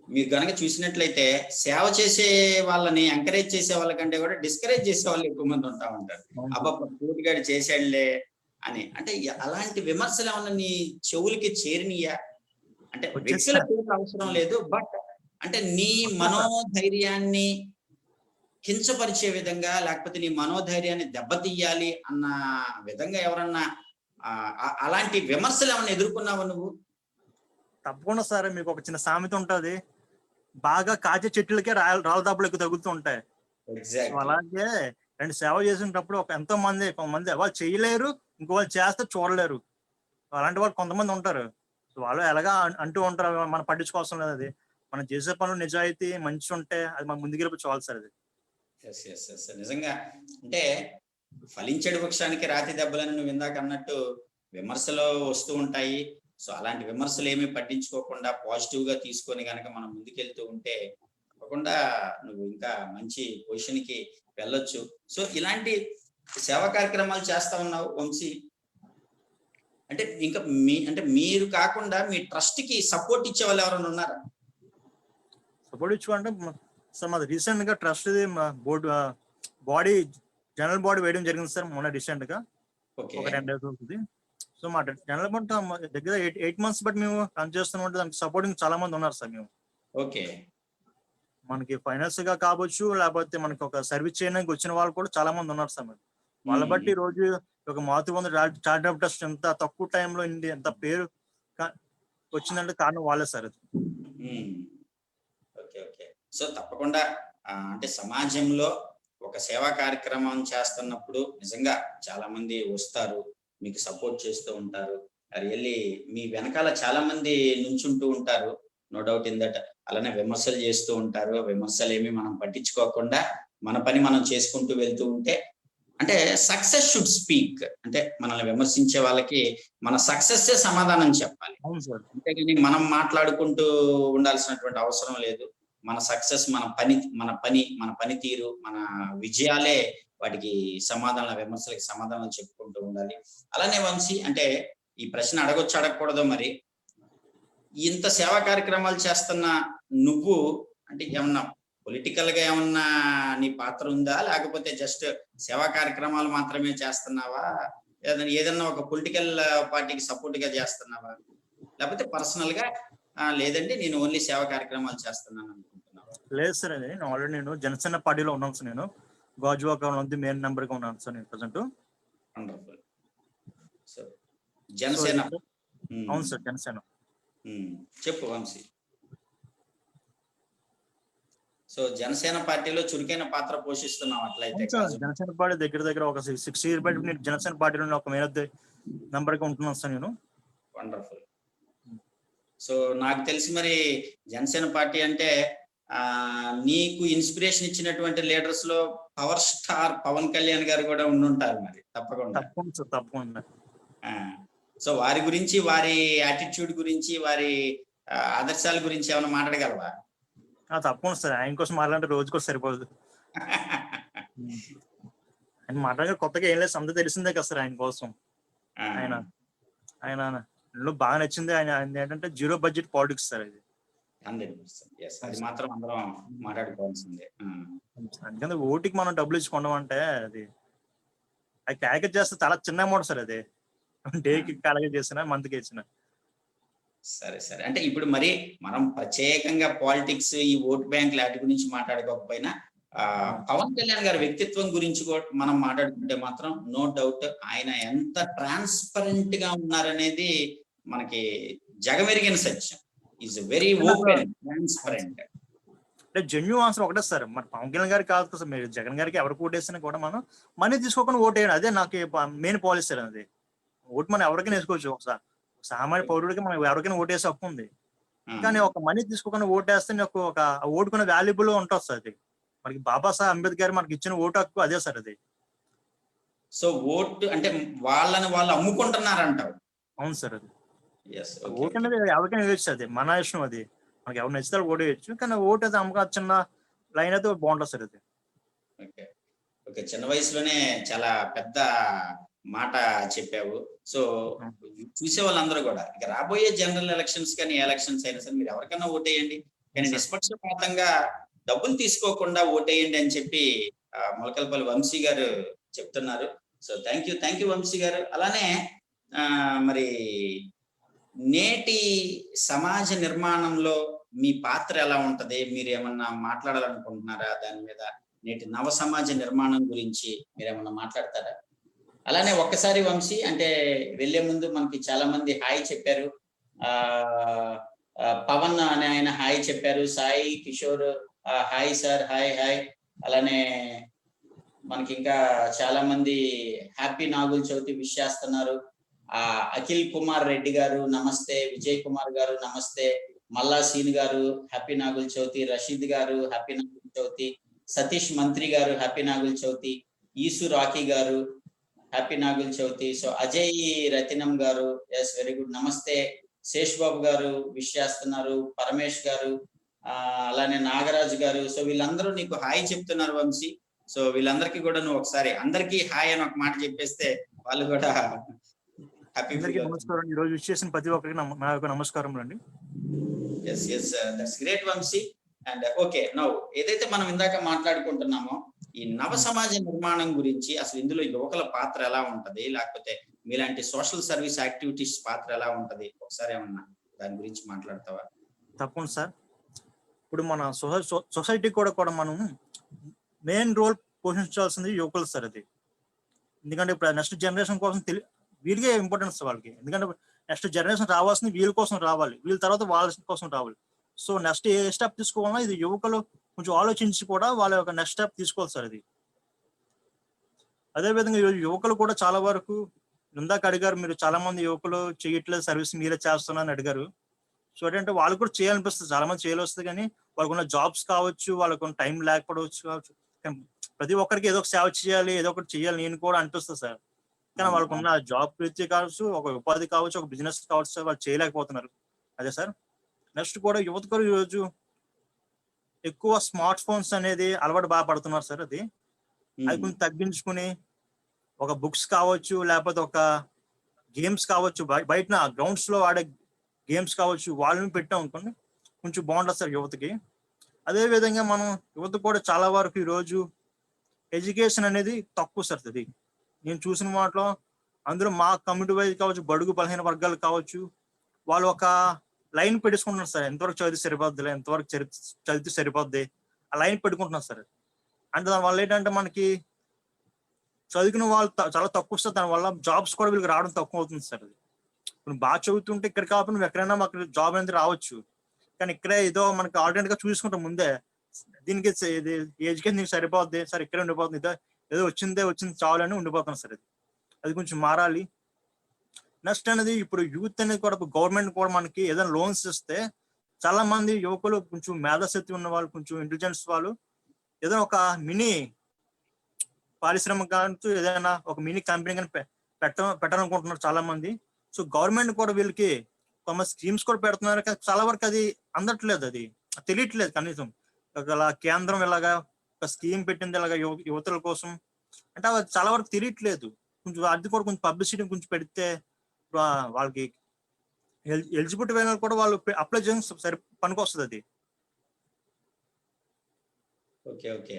Speaker 1: మీరు గనక చూసినట్లయితే సేవ చేసే వాళ్ళని ఎంకరేజ్ చేసే వాళ్ళకంటే కూడా డిస్కరేజ్ చేసే వాళ్ళు ఎక్కువ మంది ఉంటా ఉంటారు. అబ్బా పూర్తిగాడు చేసాడులే అని. అంటే అలాంటి విమర్శలు ఏమన్నా నీ చెవులకి చేరినయా? అంటే వ్యక్తుల పేరు అవసరం లేదు, బట్ అంటే నీ మనోధైర్యాన్ని కించపరిచే విధంగా లేకపోతే నీ మనోధైర్యాన్ని దెబ్బతీయాలి అన్న విధంగా ఎవరన్నా అలాంటి విమర్శలు ఏమన్నా ఎదుర్కొన్నావా నువ్వు?
Speaker 2: తప్పకుండా సార్. మీకు ఒక చిన్న సామెత ఉంటది, బాగా కాచే చెట్లకే రాళ్ళ దెబ్బలు ఎక్కువ తగులుతూ ఉంటాయి. అలాగే రెండు సేవ చేసినప్పుడు ఎంతో మంది కొంతమంది వాళ్ళు చేయలేరు, ఇంకో వాళ్ళు చేస్తే చూడలేరు. అలాంటి వాళ్ళు కొంతమంది ఉంటారు. వాళ్ళు ఎలాగా అంటూ ఉంటారు, మనం పట్టించుకోవాల్సిన లేదు. అది మనం చేసే పనులు నిజాయితీ మంచి ఉంటే అది మనం ముందుకెళ్ళి చాలు సార్. అది
Speaker 1: నిజంగా అంటే ఫలించడు వృక్షానికి రాతి దెబ్బలని నువ్వు ఇందాక అన్నట్టు విమర్శలు వస్తూ ఉంటాయి. సో అలాంటి విమర్శలు ఏమీ పట్టించుకోకుండా పాజిటివ్ గా తీసుకొని కనుక మనం ముందుకెళ్తూ ఉంటే తప్పకుండా నువ్వు ఇంకా మంచి పొజిషన్ కి వెళ్ళొచ్చు. సో ఇలాంటి సేవా కార్యక్రమాలు చేస్తా ఉన్నావు వంశీ. అంటే ఇంకా మీరు కాకుండా మీ ట్రస్ట్ కి సపోర్ట్ ఇచ్చే వాళ్ళు ఎవరైనా ఉన్నారా?
Speaker 2: సపోర్ట్ ఇచ్చుకుంటే సార్ మాది రీసెంట్ గా trust board body general body వేయడం జరిగింది సార్ మొన్న రీసెంట్ గా ఒక 10 days అవుతుంది. సో మా జనరల్ బాడీ దగ్గర 8 months బట్ మేము రన్ చేస్తున్నాం. దానికి సపోర్టింగ్ చాలా మంది ఉన్నారు సార్. మేము మనకి ఫైనాన్స్ గా కావచ్చు, లేకపోతే మనకి ఒక సర్వీస్ చేయడానికి వచ్చిన వాళ్ళు కూడా చాలా మంది ఉన్నారు సార్. వాళ్ళ బట్టి రోజు ఒక మాతృబంధు చారిటబుల్ ట్రస్ట్ ఎంత తక్కువ టైంలో ఎంత పేరు వచ్చిందంటే కారణం వాళ్ళే సార్. అది
Speaker 1: సో తప్పకుండా అంటే సమాజంలో ఒక సేవా కార్యక్రమం చేస్తున్నప్పుడు నిజంగా చాలా మంది వస్తారు, మీకు సపోర్ట్ చేస్తూ ఉంటారు. రియల్లీ మీ వెనకాల చాలా మంది నుంచుంటూ ఉంటారు, నో డౌట్ ఇన్ దట్. అలానే విమర్శలు చేస్తూ ఉంటారు. విమర్శలు ఏమి మనం పట్టించుకోకుండా మన పని మనం చేసుకుంటూ వెళ్తూ ఉంటే అంటే సక్సెస్ షుడ్ స్పీక్. అంటే మనల్ని విమర్శించే వాళ్ళకి మన సక్సెస్ సమాధానం చెప్పాలి, అంతేగాని మనం మాట్లాడుకుంటూ ఉండాల్సినటువంటి అవసరం లేదు. మన సక్సెస్ మన పనితీరు, మన విజయాలే వాటికి సమాధానం, విమర్శలకి సమాధానం చెప్పుకుంటూ ఉండాలి. అలానే వంశీ అంటే ఈ ప్రశ్న అడగొచ్చు అడగకూడదు మరి, ఇంత సేవా కార్యక్రమాలు చేస్తున్న నువ్వు అంటే ఏమన్నా పొలిటికల్ గా ఏమన్నా నీ పాత్ర ఉందా, లేకపోతే జస్ట్ సేవా కార్యక్రమాలు మాత్రమే చేస్తున్నావా, ఏదన్నా ఒక పొలిటికల్ పార్టీకి సపోర్ట్ గా చేస్తున్నావా, లేకపోతే పర్సనల్ గా లేదండి నేను ఓన్లీ సేవా కార్యక్రమాలు చేస్తున్నాను అనుకుంటున్నావా?
Speaker 2: లేదు సార్, అది నేను ఆల్రెడీ నేను జనసేన పార్టీలో ఉన్నాను సార్. నేను గాజువాక ఉంది మెయిన్ నెంబర్ గా ఉన్నాను సార్ నేను present.
Speaker 1: Wonderful. So
Speaker 2: so
Speaker 1: Janasena.
Speaker 2: అవును సార్, జనసేన.
Speaker 1: చెప్పు వంశీ. సో జనసేన పార్టీలో చురుకైన పాత్ర పోషిస్తున్నావు అట్లయితే.
Speaker 2: జనసేన పార్టీ దగ్గర దగ్గర ఒక 6 years బట్టి నేను జనసేన పార్టీలో ఒక మెయిన్ నంబర్ గా ఉంటున్నాను సార్ నేను.
Speaker 1: వండర్ఫుల్. సో నాకు తెలిసి మరి జనసేన పార్టీ అంటే నీకు ఇన్స్పిరేషన్ ఇచ్చినటువంటి లీడర్స్ లో పవర్ స్టార్ పవన్ కళ్యాణ్ గారు కూడా ఉండుంటారు మరి తప్పకుండా.
Speaker 2: తప్పకుండా.
Speaker 1: సో వారి గురించి, వారి యాటిట్యూడ్ గురించి, వారి ఆదర్శాల గురించి ఏమైనా మాట్లాడగలవా?
Speaker 2: తప్పకుండా సార్, ఆయన కోసం మాట్లాడే రోజు కూడా సరిపోదు. ఆయన మాట్లాడే కొత్తగా ఏం లేదు, అంతా తెలిసిందే కదా సార్ ఆయన కోసం. ఆయన బాగా నచ్చింది ఆయన ఏంటంటే జీరో బడ్జెట్ పాలిటిక్స్ సార్ అది.
Speaker 1: 100%. అది మాత్రం అందరం మాట్లాడుకోవాల్సిందే.
Speaker 2: అందుకని ఓటికి మనం డబ్బులు ఇచ్చి కొనమంటే అది క్యాలిక్యులేట్ చేస్తే చాలా చిన్న అమౌంట్ సార్ అది. డేకి క్యాలిక్యులేట్ చేసిన, మంత్కి ఇచ్చిన.
Speaker 1: సరే సరే, అంటే ఇప్పుడు మరి మనం ప్రత్యేకంగా పాలిటిక్స్, ఈ ఓట్ బ్యాంక్ లాంటి గురించి మాట్లాడుకోకపోయినా పవన్ కళ్యాణ్ గారి వ్యక్తిత్వం గురించి కూడా మనం మాట్లాడుకుంటే మాత్రం నో డౌట్ ఆయన ఎంత ట్రాన్స్పరెంట్ గా ఉన్నారనేది మనకి జగమెరిగిన సత్యం. Is very open, transparent.
Speaker 2: అంటే జెన్యూన్ ఆన్సర్ ఒకటే సార్, మన పవన్ కళ్యాణ్ గారికి కాదు సార్, మీరు జగన్ గారికి ఎవరికి ఓటేసినా కూడా మనం మనీ తీసుకోకుండా ఓటేయండి, అదే నాకు మెయిన్ పాలసీ అది. ఓటు మనం ఎవరికైనా వేసుకోవచ్చు, ఒకసారి సామాన్య పౌరుడికి మనం ఎవరికైనా ఓటేసే హక్కు ఉంది. కానీ ఒక మనీ తీసుకోకుండా ఓటేస్తే నాకు ఒక ఓటుకున్న వాల్యుబుల్ ఉంటుంది సార్. అది మనకి బాబాసాహెబ్ అంబేద్కర్ మనకి ఇచ్చిన ఓటు హక్కు అదే సార్ అది.
Speaker 1: సో ఓటు అంటే వాళ్ళని వాళ్ళు అమ్ముకుంటున్నారంటారు.
Speaker 2: అవును సార్, అది
Speaker 1: ఓటు
Speaker 2: అనేది ఎవరికైనా వేయచ్చు, అది మన ఇష్టం. అది మనకి ఎవరు నచ్చితే ఓటు వేయచ్చు, కానీ ఓటు అయితే అమ్మక చిన్న లైన్ అయితే బాగుంటుంది సార్ అది.
Speaker 1: ఓకే, చిన్న వయసులోనే చాలా పెద్ద మాట చెప్పావు. సో చూసే వాళ్ళందరూ కూడా ఇక రాబోయే జనరల్ ఎలక్షన్స్ కానీ ఎలక్షన్స్ అయినా సరే మీరు ఎవరికైనా ఓటేయండి, కానీ నిష్పక్షపాతంగా డబ్బులు తీసుకోకుండా ఓటేయండి అని చెప్పి మొలకలపల్లి వంశీ గారు చెప్తున్నారు. సో థ్యాంక్ యూ వంశీ గారు. అలానే మరి నేటి సమాజ నిర్మాణంలో మీ పాత్ర ఎలా ఉంటది, మీరు ఏమన్నా మాట్లాడాలనుకుంటున్నారా దాని మీద? నేటి నవ సమాజ నిర్మాణం గురించి మీరు ఏమన్నా మాట్లాడతారా? అలానే ఒక్కసారి వంశీ, అంటే వెళ్లే ముందు మనకి చాలా మంది హాయ్ చెప్పారు. పవన్ అనే ఆయన హాయ్ చెప్పారు, Sai Kishore hi sir, hi hi. అలానే మనకి ఇంకా చాలా మంది హ్యాపీ నాగుల చవితి విష్ చేస్తున్నారు. అఖిల్ కుమార్ రెడ్డి గారు నమస్తే, విజయ్ కుమార్ గారు నమస్తే, మల్లా సీన్ గారు హ్యాపీ నాగుల చవితి, రషీద్ గారు హ్యాపీ నాగుల చవితి, సతీష్ మంత్రి గారు హ్యాపీ నాగుల చవితి, ఈసు రాఖీ గారు హ్యాపీ నాగుల చవితి. సో అజయ్ రతినం గారు ఎస్ వెరీ గుడ్ నమస్తే, శేష్ బాబు గారు విష్ చేస్తున్నారు, పరమేష్ గారు, అలానే నాగరాజు గారు. సో వీళ్ళందరూ నీకు హాయ్ చెప్తున్నారు వంశీ. సో వీళ్ళందరికీ కూడా నువ్వు ఒకసారి అందరికీ హాయ్ అని ఒక మాట చెప్పేస్తే వాళ్ళు కూడా హ్యాపీ.
Speaker 2: నమస్కారం, ఈ రోజు విష్ చేసిన ప్రతి ఒక్కరికి నా యొక్క నమస్కారం అండి.
Speaker 1: Yes that's great Vamsi. And okay, now ఏదైతే మనం ఇందాక మాట్లాడుకుంటున్నామో ఈ నవ సమాజ నిర్మాణం గురించి, అసలు ఇందులో యువకుల పాత్ర ఎలా ఉంటది, లేకపోతే మీలాంటి సోషల్ సర్వీస్ యాక్టివిటీస్ పాత్ర ఎలా ఉంటది, ఒకసారి ఏమన్నా దాని గురించి మాట్లాడతావా?
Speaker 2: తప్పకుండా సార్. ఇప్పుడు మన సొసైటీ కూడా మనం మెయిన్ రోల్ పోషించాల్సింది యువకులు సార్ అది. ఎందుకంటే ఇప్పుడు నెక్స్ట్ జనరేషన్ కోసం వీళ్ళకే ఇంపార్టెన్స్ వాళ్ళకి. ఎందుకంటే నెక్స్ట్ జనరేషన్ రావాల్సింది వీళ్ళ కోసం రావాలి, వీళ్ళ తర్వాత వాళ్ళ కోసం రావాలి. సో నెక్స్ట్ ఏ స్టెప్ తీసుకోవాలన్నా ఇది యువకులు కొంచెం ఆలోచించి కూడా వాళ్ళ యొక్క నెక్స్ట్ స్టెప్ తీసుకోవాలి సార్ అది. అదేవిధంగా యువకులు కూడా చాలా వరకు ఇందాక అడిగారు, మీరు చాలా మంది యువకులు చేయట్లేదు సర్వీస్ మీరే చేస్తున్నారని అడిగారు. సో ఏంటంటే వాళ్ళు కూడా చేయాలనిపిస్తుంది, చాలా మంది చేయాలి వస్తుంది, కానీ వాళ్ళకున్న జాబ్స్ కావచ్చు, వాళ్ళకున్న టైం లేకపోవచ్చు కావచ్చు. ప్రతి ఒక్కరికి ఏదో ఒక సేవ చేయాలి, ఏదో ఒకటి చేయాలి నేను కూడా అనిపిస్తుంది సార్. కానీ వాళ్ళకున్న జాబ్ ప్రీతి కావచ్చు, ఒక ఉపాధి కావచ్చు, ఒక బిజినెస్ కావచ్చు సార్, వాళ్ళు చేయలేకపోతున్నారు. అదే సార్ నెక్స్ట్ కూడా యువతకు ఈరోజు ఎక్కువ స్మార్ట్ ఫోన్స్ అనేది అలవాటు బాగా పడుతున్నారు సార్. అది కొంచెం తగ్గించుకుని ఒక బుక్స్ కావచ్చు, లేకపోతే ఒక గేమ్స్ కావచ్చు, బయట గ్రౌండ్స్ లో ఆడే గేమ్స్ కావచ్చు వాళ్ళని పెట్టాం అనుకోండి కొంచెం బాగుంటుంది సార్ యువతకి. అదే విధంగా మనం యువత కూడా చాలా వరకు ఈరోజు ఎడ్యుకేషన్ అనేది తక్కువ సార్. అది నేను చూసిన వాటిలో అందులో మా కమ్యూనిటీ వైజ్ కావచ్చు, బడుగు బలహీన వర్గాలు కావచ్చు, వాళ్ళు ఒక లైన్ పెట్టేసుకుంటున్నారు సార్. ఎంతవరకు చదివితే సరిపోద్ది, ఎంతవరకు చదివితే సరిపోద్ది, ఆ లైన్ పెట్టుకుంటున్నారు సార్. అంటే దానివల్ల ఏంటంటే మనకి చదువుకున్న వాళ్ళు చాలా తక్కువ సార్. దానివల్ల జాబ్స్ కూడా వీళ్ళకి రావడం తక్కువ అవుతుంది సార్. అది ఇప్పుడు బాగా చదువుతుంటే ఇక్కడ కాకపోతే నువ్వు ఎక్కడైనా అక్కడ జాబ్ అనేది రావచ్చు, కానీ ఇక్కడే ఏదో మనకి ఆల్టర్నేట్ గా చూసుకుంటాం ముందే దీనికి ఇది ఎడ్యుకేషన్ నీకు సరిపోద్ది సార్, ఇక్కడే ఉండిపోతుంది, ఏదో వచ్చింది చాలని ఉండిపోతుంది సార్. అది కొంచెం మారాలి. నెక్స్ట్ అనేది ఇప్పుడు యూత్ అనేది కూడా గవర్నమెంట్ కూడా మనకి ఏదైనా లోన్స్ ఇస్తే చాలా మంది యువకులు కొంచెం మేధాశక్తి ఉన్న వాళ్ళు, కొంచెం ఇంటెలిజెన్స్ వాళ్ళు ఏదైనా ఒక మినీ పారిశ్రామిక కావచ్చు, ఏదైనా ఒక మినీ కంపెనీ కానీ పెట్టాలనుకుంటున్నారు చాలా మంది. సో గవర్నమెంట్ కూడా వీళ్ళకి కొంత స్కీమ్స్ కూడా పెడుతున్నారు, కానీ చాలా వరకు అది అందట్లేదు, అది తెలియట్లేదు. కనీసం ఇలా కేంద్రం ఇలాగా ఒక స్కీమ్ పెట్టింది ఇలాగా యువతుల కోసం అంటే అది చాలా వరకు తెలియట్లేదు. కొంచెం అది కూడా కొంచెం పబ్లిసిటీ కొంచెం పెడితే వాళ్ళకి ఎలిజిబిలిటీ అయిన కూడా వాళ్ళు అప్లై చేయడం సరి పనికి వస్తుంది అది.
Speaker 1: ఓకే ఓకే,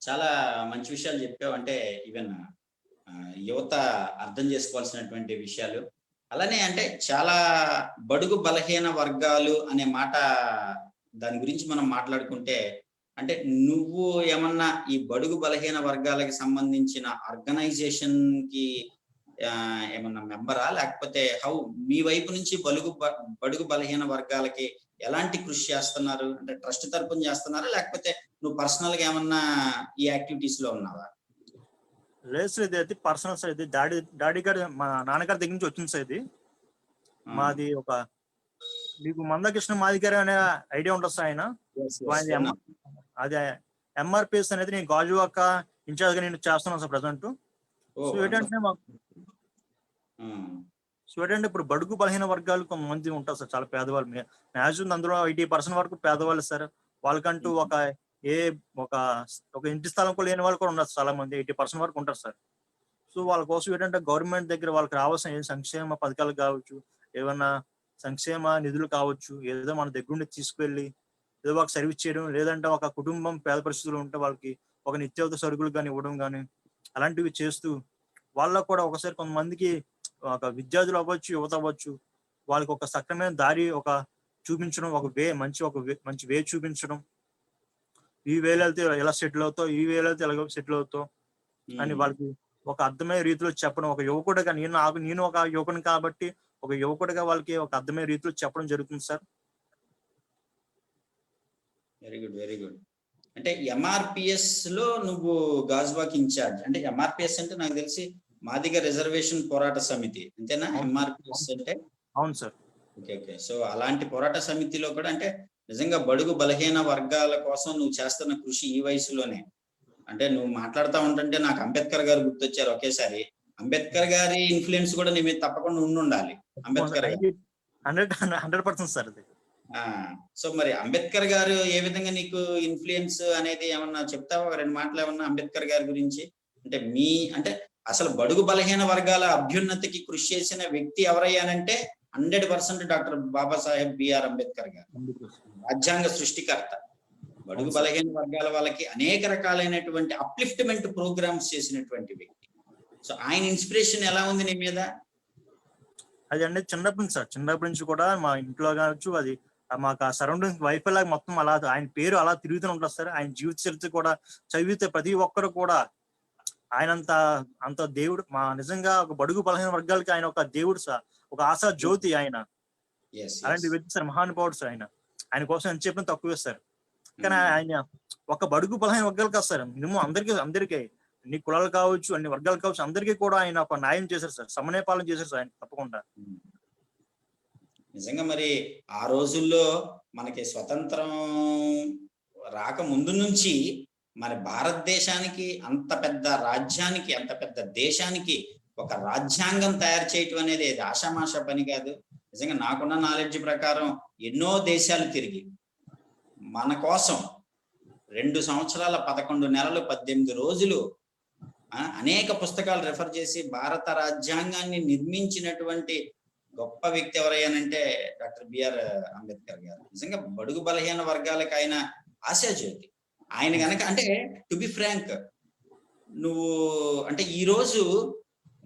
Speaker 1: చాలా మంచి విషయాలు చెప్పావు. అంటే ఈవెన్ యువత అర్థం చేసుకోవాల్సినటువంటి విషయాలు. అలానే అంటే చాలా బడుగు బలహీన వర్గాలు అనే మాట, దాని గురించి మనం మాట్లాడుకుంటే అంటే నువ్వు ఏమన్నా ఈ బడుగు బలహీన వర్గాలకి సంబంధించిన ఆర్గనైజేషన్ కి ఏమన్నా మెంబరా, లేకపోతే హౌ మీ వైపు నుంచి బడుగు బలహీన వర్గాలకి ఎలాంటి కృషి చేస్తున్నారు? అంటే ట్రస్ట్ తరపున చేస్తున్నారా, లేకపోతే నువ్వు పర్సనల్ గా ఏమన్నా ఈ యాక్టివిటీస్ లో ఉన్నావా?
Speaker 2: లేదు సార్, ఇది అయితే పర్సనల్ సార్. ఇది డాడీ గారి మా నాన్నగారి దగ్గర నుంచి వచ్చింది సార్. ఇది మాది ఒక మీకు మందకృష్ణ మాదిగారు అనే ఐడియా ఉంటుంది సార్. ఆయన అది ఎంఆర్పిఎస్ అనేది నేను గాజువాక ఇన్ఛార్జ్ గా నేను చేస్తున్నాను సార్ ప్రజెంట్. సో ఏంటంటే ఇప్పుడు బడుగు బలహీన వర్గాలు కొంతమంది ఉంటారు సార్, చాలా పేదవాళ్ళు. మ్యాక్సిమం అందులో 80% వరకు పేదవాళ్ళు సార్. వాళ్ళకంటూ ఒక ఇంటి స్థలం కూడా లేని వాళ్ళు కూడా ఉన్నారు చాలా మంది, 80% వరకు ఉంటారు సార్. సో వాళ్ళ కోసం ఏంటంటే గవర్నమెంట్ దగ్గర వాళ్ళకి రావాల్సిన సంక్షేమ పథకాలు కావచ్చు, ఏమన్నా సంక్షేమ నిధులు కావచ్చు, ఏదో మన దగ్గర నుండి తీసుకువెళ్ళి ఏదో ఒక సర్వీస్ చేయడం, లేదంటే ఒక కుటుంబం పేద పరిస్థితులు ఉంటే వాళ్ళకి ఒక నిత్యావసర సరుకులు కానీ ఇవ్వడం కానీ అలాంటివి చేస్తూ వాళ్ళకు కూడా ఒకసారి కొంతమందికి ఒక విద్యార్థులు అవ్వచ్చు, యువత అవ్వచ్చు, వాళ్ళకి ఒక సక్రమైన దారి ఒక చూపించడం, మంచి వే చూపించడం. ఈ వేలు వెళ్తే ఎలా సెటిల్ అవుతావు, ఈ వేలు వెళ్తే ఎలా సెటిల్ అవుతావు అని వాళ్ళకి ఒక అర్థమయ్యే రీతిలో చెప్పడం. ఒక యువకుడిగా నేను ఒక యువకుని కాబట్టి ఒక యువకుడిగా వాళ్ళకి ఒక అర్థమయ్యే రీతిలో చెప్పడం జరుగుతుంది sir.
Speaker 1: Very good, very good. అంటే ఎంఆర్పిఎస్ లో నువ్వు గాజువాక్ ఇన్ఛార్జ్. అంటే ఎంఆర్పిఎస్ అంటే నాకు తెలిసి మాదిగ రిజర్వేషన్ పోరాట సమితి అంతేనా? ఎంఆర్పిఎస్ అంటే
Speaker 2: అవును సార్.
Speaker 1: Okay okay. సో అలాంటి పోరాట సమితిలో కూడా అంటే నిజంగా బడుగు బలహీన వర్గాల కోసం నువ్వు చేస్తున్న కృషి ఈ వయసులోనే. అంటే నువ్వు మాట్లాడుతూ ఉంటుంటే నాకు అంబేద్కర్ గారు గుర్తొచ్చారు ఒకేసారి. అంబేద్కర్ గారి ఇన్ఫ్లుయెన్స్ కూడా నీ మీద తప్పకుండా ఉండాలి. అంబేద్కర్ గారు
Speaker 2: 100% సార్ అది.
Speaker 1: సో మరి అంబేద్కర్ గారు ఏ విధంగా నీకు ఇన్ఫ్లుయెన్స్ అనేది ఏమన్నా చెప్తావా? 2 మాటలు ఏమన్నా అంబేద్కర్ గారి గురించి. అంటే అసలు బడుగు బలహీన వర్గాల అభ్యున్నతికి కృషి చేసిన వ్యక్తి ఎవరయ్యానంటే 100% డాక్టర్ బాబాసాహెబ్ బిఆర్ అంబేద్కర్ గారు, రాజ్యాంగ సృష్టికర్త. బడుగు బలహీన వర్గాల వాళ్ళకి అనేక రకాలైనటువంటి అప్లిఫ్ట్మెంట్ ప్రోగ్రామ్స్ చేసినటువంటి వ్యక్తి. సో ఆయన ఇన్స్పిరేషన్ ఎలా ఉంది నీ మీద?
Speaker 2: అది అంటే చిన్నప్పటి నుంచి కూడా మా ఇంట్లో కావచ్చు, అది మాకు ఆ సరౌండింగ్ వైఫై లాగా మొత్తం అలా ఆయన పేరు అలా తిరుగుతూ ఉంటుంది సార్. ఆయన జీవిత చరిత్ర కూడా చదివితే ప్రతి ఒక్కరు కూడా ఆయన అంత దేవుడు. మా నిజంగా ఒక బడుగు బలహీన వర్గాలకి ఆయన ఒక దేవుడు సార్, ఒక ఆశా జ్యోతి ఆయన. అలాంటి వ్యక్తి సార్, మహానుభావుడు సార్. ఆయన కోసం ఎంత చెప్పిన తక్కువే సార్. కానీ ఆయన ఒక బడుగు బలహీన వర్గాలు కాదు సార్, మినిమం అందరికీ అన్ని కులాలు కావచ్చు, అన్ని వర్గాలు కావచ్చు, అందరికీ కూడా ఆయన ఒక న్యాయం చేశారు సార్, సమన్వయపాలన చేశారు సార్ ఆయన తప్పకుండా.
Speaker 1: నిజంగా మరి ఆ రోజుల్లో మనకి స్వతంత్రం రాక ముందు నుంచి మన భారతదేశానికి, అంత పెద్ద రాజ్యానికి, అంత పెద్ద దేశానికి ఒక రాజ్యాంగం తయారు చేయటం అనేది ఆషామాషా పని కాదు. నిజంగా నాకున్న నాలెడ్జ్ ప్రకారం ఎన్నో దేశాలు తిరిగి మన కోసం 2 సంవత్సరాల 11 నెలలు 18 రోజులు అనేక పుస్తకాలు రెఫర్ చేసి భారత రాజ్యాంగాన్ని నిర్మించినటువంటి గొప్ప వ్యక్తి ఎవరయ్యానంటే డాక్టర్ బిఆర్ అంబేద్కర్ గారు. నిజంగా బడుగు బలహీన వర్గాలకు ఆయన ఆశాజ్యోతి. ఆయన గనక అంటే టు బి ఫ్రాంక్, నువ్వు అంటే ఈ రోజు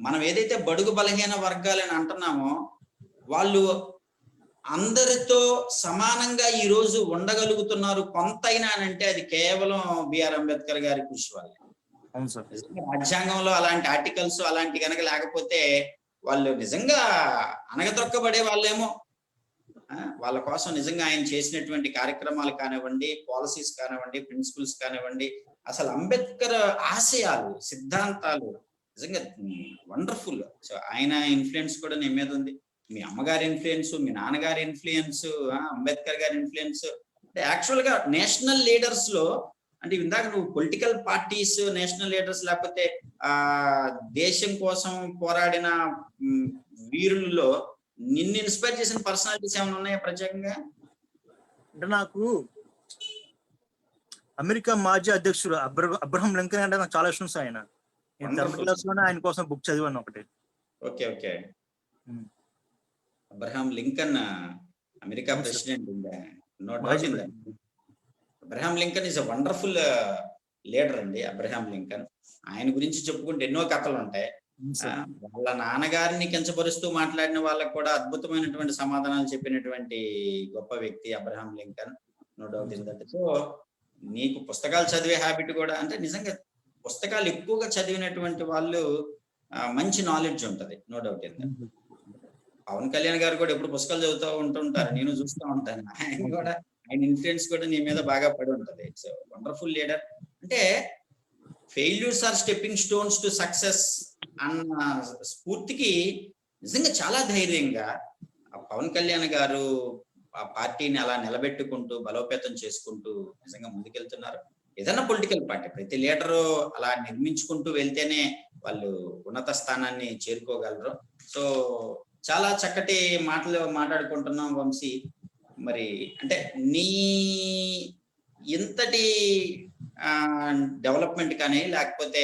Speaker 1: మనం ఏదైతే బడుగు బలహీన వర్గాలని అంటున్నామో వాళ్ళు అందరితో సమానంగా ఈ రోజు ఉండగలుగుతున్నారు కొంతైనా అంటే అది కేవలం బిఆర్ అంబేద్కర్ గారి కృషి వల్ల.
Speaker 2: అవును సార్.
Speaker 1: నిజంగా రాజ్యాంగంలో అలాంటి ఆర్టికల్స్ అలాంటి గనక లేకపోతే వాళ్ళు నిజంగా అణగదొక్కబడే వాళ్ళేమో. వాళ్ళ కోసం నిజంగా ఆయన చేసినటువంటి కార్యక్రమాలు కానివ్వండి, పాలసీస్ కానివ్వండి, ప్రిన్సిపల్స్ కానివ్వండి, అసలు అంబేద్కర్ ఆశయాలు, సిద్ధాంతాలు నిజంగా వండర్ఫుల్. సో ఆయన ఇన్ఫ్లుయెన్స్ కూడా నీ మీద ఉంది. మీ అమ్మగారి ఇన్ఫ్లుయెన్స్, మీ నాన్నగారి ఇన్ఫ్లుయెన్స్, అంబేద్కర్ గారి ఇన్ఫ్లుయెన్స్. అంటే యాక్చువల్ గా నేషనల్ లీడర్స్ లో అంటే ఇందాక నువ్వు పొలిటికల్ పార్టీస్, నేషనల్ లీడర్స్ లేకపోతే దేశం కోసం పోరాడిన వీరుల్లో నిన్ను ఇన్స్పైర్ చేసిన పర్సనాలిటీస్ ఏమైనా ఉన్నాయా ప్రత్యేకంగా?
Speaker 2: అంటే నాకు అమెరికా మాజీ అధ్యక్షుడు అబ్రహం లింకన్ అంటే నాకు చాలా ఇష్టం సార్. ఆయన నేను 10th క్లాస్ లోనే ఆయన కోసం బుక్ చదివాను ఒకటి.
Speaker 1: Okay okay. Abraham Lincoln America president. No doubt in that. Abraham Lincoln is a wonderful leader అండి. అబ్రహాం లింకన్ ఆయన గురించి చెప్పుకుంటే ఎన్నో కథలు ఉంటాయి. వాళ్ళ నాన్నగారిని కించపరుస్తూ మాట్లాడిన వాళ్ళకు కూడా అద్భుతమైనటువంటి సమాధానాలు చెప్పినటువంటి గొప్ప వ్యక్తి Abraham Lincoln. No doubt in that. So నీకు పుస్తకాలు చదివే హ్యాబిట్ కూడా అంటే నిజంగా పుస్తకాలు ఎక్కువగా చదివినటువంటి వాళ్ళు మంచి నాలెడ్జ్ ఉంటది. No doubt in that. Pawan Kalyan గారు కూడా ఎప్పుడు పుస్తకాలు చదువుతూ ఉంటుంటారు, నేను చూస్తూ ఉంటాను. ఆయన కూడా ఆయన ఇన్ఫ్లుయెన్స్ కూడా నీ మీద బాగా పడి ఉంటది. So wonderful leader. అంటే failures are stepping stones to success అన్న స్ఫూర్తికి నిజంగా చాలా ధైర్యంగా పవన్ కళ్యాణ్ గారు ఆ పార్టీని అలా నిలబెట్టుకుంటూ బలోపేతం చేసుకుంటూ నిజంగా ముందుకెళ్తున్నారు. ఏదైనా పొలిటికల్ పార్టీ ప్రతి లీడరు అలా నిర్మించుకుంటూ వెళ్తేనే వాళ్ళు ఉన్నత స్థానాన్ని చేరుకోగలరు. సో చాలా చక్కటి మాటలు మాట్లాడుకుంటున్నాం వంశీ. మరి అంటే నీ ఇంతటి డెవలప్మెంట్ కానీ లేకపోతే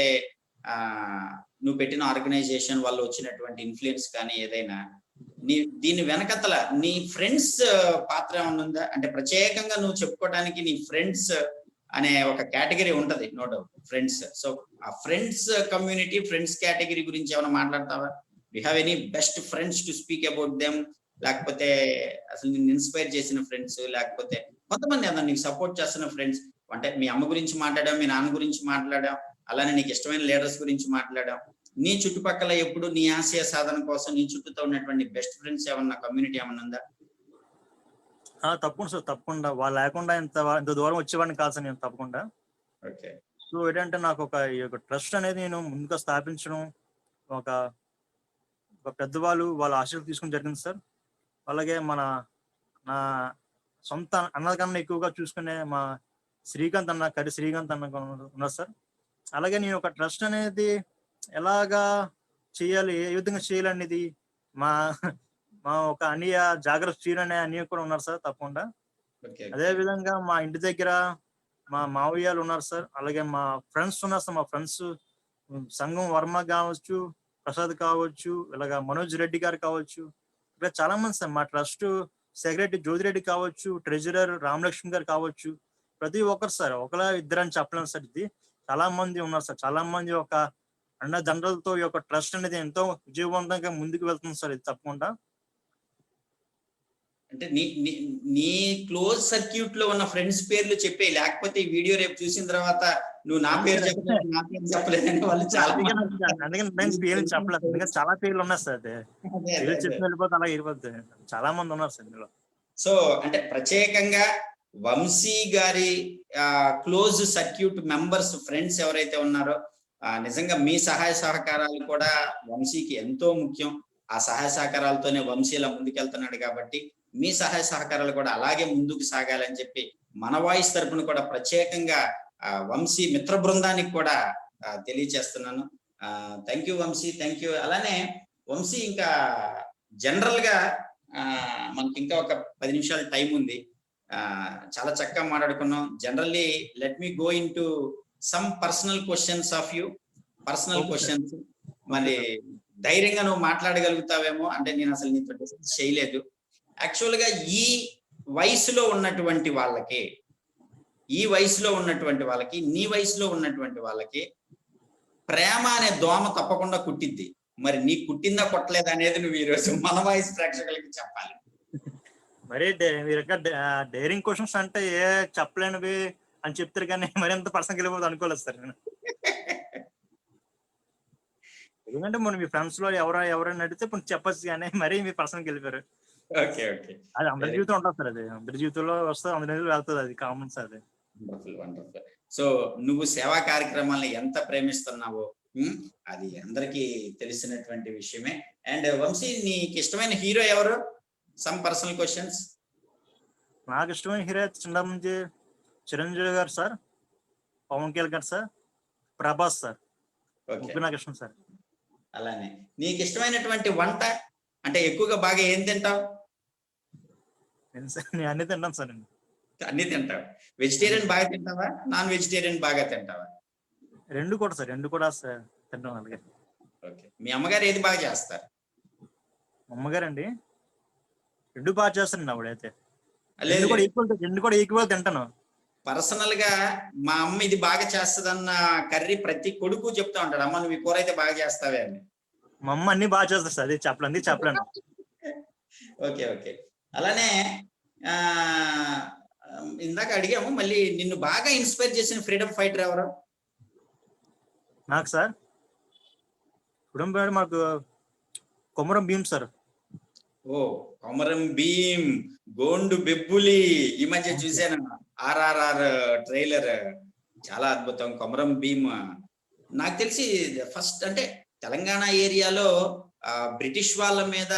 Speaker 1: నువ్వు పెట్టిన ఆర్గనైజేషన్ వల్ల వచ్చినటువంటి ఇన్ఫ్లుయెన్స్ కానీ ఏదైనా దీని వెనకతల నీ ఫ్రెండ్స్ పాత్ర ఏమన్నా ఉందా? అంటే ప్రత్యేకంగా నువ్వు చెప్పుకోవడానికి నీ ఫ్రెండ్స్ అనే ఒక కేటగిరీ ఉంటది, నో డౌట్ ఫ్రెండ్స్. సో ఆ ఫ్రెండ్స్ కమ్యూనిటీ, ఫ్రెండ్స్ కేటగిరీ గురించి ఏమైనా మాట్లాడతావా? You have any best friends to speak about them? లేకపోతే అసలు నిన్ను ఇన్స్పైర్ చేసిన ఫ్రెండ్స్, లేకపోతే కొంతమంది ఏదన్నా నీకు సపోర్ట్ చేస్తున్న ఫ్రెండ్స్? అంటే మీ అమ్మ గురించి మాట్లాడాం, మీ నాన్న గురించి మాట్లాడాం, అలానే నీకు ఇష్టమైన లీడర్స్ గురించి మాట్లాడాం. నీ చుట్టుపక్కల ఎప్పుడు నీ ఆశయ సాధన కోసం నీ చుట్టూతో ఉన్నటువంటి బెస్ట్ ఫ్రెండ్స్ ఏమన్నా కమ్యూనిటీ ఏమన్నా ఉందా?
Speaker 2: తప్పకుండా సార్, తప్పకుండా. వాళ్ళు లేకుండా ఇంత దూరం వచ్చేవాడిని కాదు సార్ నేను తప్పకుండా.
Speaker 1: ఓకే.
Speaker 2: సో ఏంటంటే నాకు ఒక ట్రస్ట్ అనేది నేను ముందుగా స్థాపించడం, ఒక పెద్దవాళ్ళు వాళ్ళ ఆశలు తీసుకుని జరిగింది సార్. అలాగే నా సొంత అన్నకన్నా ఎక్కువగా చూసుకునే మా శ్రీకాంత్ అన్న, శ్రీకాంత్ అన్న ఉన్నారు సార్. అలాగే నేను ఒక ట్రస్ట్ అనేది ఎలాగా చేయాలి, ఏ విధంగా చేయాలి అనేది మా ఒక అన్నయ్య జాగ్రత్త శ్రీను అనే అన్నయ్య కూడా ఉన్నారు సార్ తప్పకుండా. అదే విధంగా మా ఇంటి దగ్గర మా మావయ్యలు ఉన్నారు సార్. అలాగే మా ఫ్రెండ్స్ ఉన్నారు సార్. మా ఫ్రెండ్స్ సంఘం వర్మ కావచ్చు, ప్రసాద్ కావచ్చు, ఇలాగా మనోజ్ రెడ్డి గారు కావచ్చు, ఇలా చాలా మంది సార్. మా ట్రస్ట్ సెక్రటరీ జ్యోతిరెడ్డి కావచ్చు, ట్రెజరర్ రామలక్ష్మి గారు కావచ్చు, ప్రతి ఒక్కరు సార్. ఒకలా ఇద్దరని చెప్పలేము సార్. ఇది చాలా మంది ఉన్నారు సార్. చాలా మంది ఒక అండదండలతో ఈ యొక్క ట్రస్ట్ అనేది ఎంతో విజయవంతంగా ముందుకు వెళ్తుంది సార్. ఇది తప్పకుండా.
Speaker 1: అంటే నీ క్లోజ్ సర్క్యూట్ లో ఉన్న ఫ్రెండ్స్ పేర్లు చెప్పే, లేకపోతే ఈ వీడియో రేపు చూసిన తర్వాత నువ్వు నా పేరు చెప్పలేదు, నా పేరు చెప్పలేదని వాళ్ళు చాలా
Speaker 2: చెప్పలేదు. చాలా పేర్లు ఉన్నాయి సార్. అదే చెప్పి వెళ్ళిపోతే అలా వెళ్ళిపోతుంది. చాలా మంది ఉన్నారు సార్ ఇందులో.
Speaker 1: సో అంటే ప్రత్యేకంగా వంశీ గారి క్లోజ్ సర్క్యూట్ మెంబర్స్, ఫ్రెండ్స్ ఎవరైతే ఉన్నారో నిజంగా మీ సహాయ సహకారాలు కూడా వంశీకి ఎంతో ముఖ్యం. ఆ సహాయ సహకారాలతోనే వంశీ ఇలా ముందుకెళ్తున్నాడు కాబట్టి మీ సహాయ సహకారాలు కూడా అలాగే ముందుకు సాగాలని చెప్పి మన వాయిస్ తరపున కూడా ప్రత్యేకంగా వంశీ మిత్ర బృందానికి కూడా తెలియజేస్తున్నాను. Thank you Vamsi, thank you. అలానే వంశీ ఇంకా జనరల్ గా మనకి ఇంకా ఒక 10 నిమిషాల టైం ఉంది. చాలా చక్కగా మాట్లాడుకున్నాం. Generally let me go in to some personal questions of you. Personal questions. మరి ధైర్యంగా నువ్వు మాట్లాడగలుగుతావేమో, అంటే నేను అసలు నీతో డిస్కస్ చేయలేదు. యాక్చువల్ గా ఈ వయసులో ఉన్నటువంటి వాళ్ళకి, నీ వయసులో ఉన్నటువంటి వాళ్ళకి ప్రేమ అనే దోమ తప్పకుండా కుట్టిద్ది. మరి నీకు కుట్టిందా కొట్టలేదా అనేది నువ్వు ఈరోజు మన వాయిస్ ప్రేక్షకులకి చెప్పాలి.
Speaker 2: మరి మీరు ఇంకా డైరింగ్ క్వశ్చన్స్ అంటే ఏ చెప్పలేనివి అని చెప్తారు, కానీ మరింత పర్సనల్ వెళ్ళిపోతుంది అనుకోలేదు సార్ నేను. ఎందుకంటే మనం మీ ఫ్రెండ్స్ లో ఎవరైనా అడిగితే ఇప్పుడు చెప్పచ్చు, కానీ మరీ మీ పర్సనల్కి వెళ్ళిపోయారు.
Speaker 1: ఓకే ఓకే,
Speaker 2: అది అందరి జీవితం ఉంటుంది సార్, అది అందరి జీవితంలో వస్తుంది, అందరి జీవితంలో వెళ్తుంది, అది కామన్ సార్. అది
Speaker 1: వండర్ఫుల్ వండర్ఫుల్. సో నువ్వు సేవా కార్యక్రమాలను ఎంత ప్రేమిస్తున్నావో అది అందరికీ తెలిసినటువంటి విషయమే. అండ్ వంశీ, నీకు ఇష్టమైన హీరో ఎవరు? Some personal questions.
Speaker 2: నాకు ఇష్టమైన హీరో చిన్న నుంచి చిరంజీవి గారు సార్, పవన్ కళ్యాణ్ గారు సార్, ప్రభాస్ సార్,
Speaker 1: ఓకే,
Speaker 2: నాకు ఇష్టం సార్.
Speaker 1: అలానే నీకు ఇష్టమైనటువంటి వంట అంటే ఎక్కువగా బాగా ఏం తింటావు?
Speaker 2: నేను అన్ని తింటాను సార్. నేను
Speaker 1: అన్ని తింటావు. వెజిటేరియన్ బాగా తింటావా, నాన్ వెజిటేరియన్ బాగా తింటావా?
Speaker 2: రెండు కూడా సార్, రెండు కూడా సార్ తింటాను. అలాగే
Speaker 1: ఓకే, మీ అమ్మగారు ఏది బాగా చేస్తారు?
Speaker 2: అమ్మగారండి రెండు బాగా చేస్తానండి. ఆవిడైతే
Speaker 1: లేదు,
Speaker 2: రెండు కూడా ఈక్వల్ తింటాను.
Speaker 1: పర్సనల్ గా మా అమ్మ ఇది బాగా చేస్తదన్న కర్రీ ప్రతి కొడుకు చెప్తా ఉంటాడు, అమ్మ నువ్వు ఈ కూర అయితే బాగా చేస్తావే అని.
Speaker 2: మా అమ్మ అన్ని బాగా చేస్తారు సార్, అది చెప్పలేను.
Speaker 1: Okay okay. అలానే ఆ ఇందాక అడిగాము, మళ్ళీ నిన్ను బాగా ఇన్స్పైర్ చేసిన ఫ్రీడమ్ ఫైటర్ ఎవరు?
Speaker 2: నాకు సార్ ఇప్పుడు మాకు కొమరం భీమ్ సార్.
Speaker 1: ఓ, కొమరం భీమ్, గోండు బెబ్బులి. ఈ మధ్య చూశాను RRR ట్రైలర్, చాలా అద్భుతం. కొమరం భీమ్ నాకు తెలిసి ఫస్ట్ అంటే తెలంగాణ ఏరియాలో బ్రిటిష్ వాళ్ళ మీద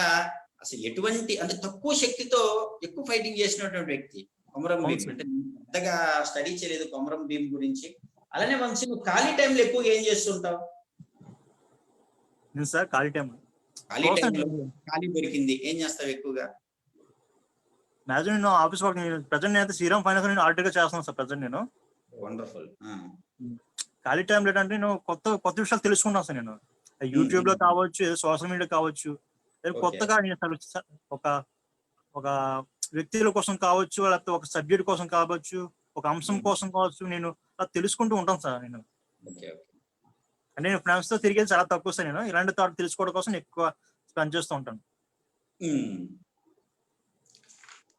Speaker 1: అసలు ఎటువంటి అంటే తక్కువ శక్తితో ఎక్కువ ఫైటింగ్ చేసినటువంటి వ్యక్తి కొమరం భీమ్. అంటే పెద్దగా స్టడీ చేయలేదు కొమరం భీమ్ గురించి. అలానే వంశీ, నువ్వు ఖాళీ టైంలో ఎక్కువగా ఏం చేస్తుంటావు?
Speaker 2: సార్ ఖాళీ టైంలో
Speaker 1: ఖాళీ దొరికింది ఏం చేస్తావు ఎక్కువగా?
Speaker 2: మ్యాక్సిమం నేను ఆఫీస్ వర్క్, ప్రజెంట్ నేను శ్రీరామ్ ఫైనాన్స్ నేను ఆర్డర్ గా చేస్తున్నాను సార్ ప్రజెంట్ నేను.
Speaker 1: వండర్ఫుల్.
Speaker 2: ఖాళీ టైం ఏంటంటే నేను కొత్త విషయాలు తెలుసుకుంటాను సార్. నేను యూట్యూబ్ లో కావచ్చు, సోషల్ మీడియా కావచ్చు, కొత్తగా నేను ఒక వ్యక్తుల కోసం కావచ్చు, లేకపోతే ఒక సబ్జెక్ట్ కోసం కావచ్చు, ఒక అంశం కోసం కావచ్చు, నేను తెలుసుకుంటూ ఉంటాను సార్. నేను అంటే నేను ఫ్రెండ్స్ తో తిరిగేది చాలా తక్కువ సార్. నేను ఇలాంటి థాట్ తెలుసుకోవడం కోసం ఎక్కువ స్పెండ్ చేస్తూ ఉంటాను.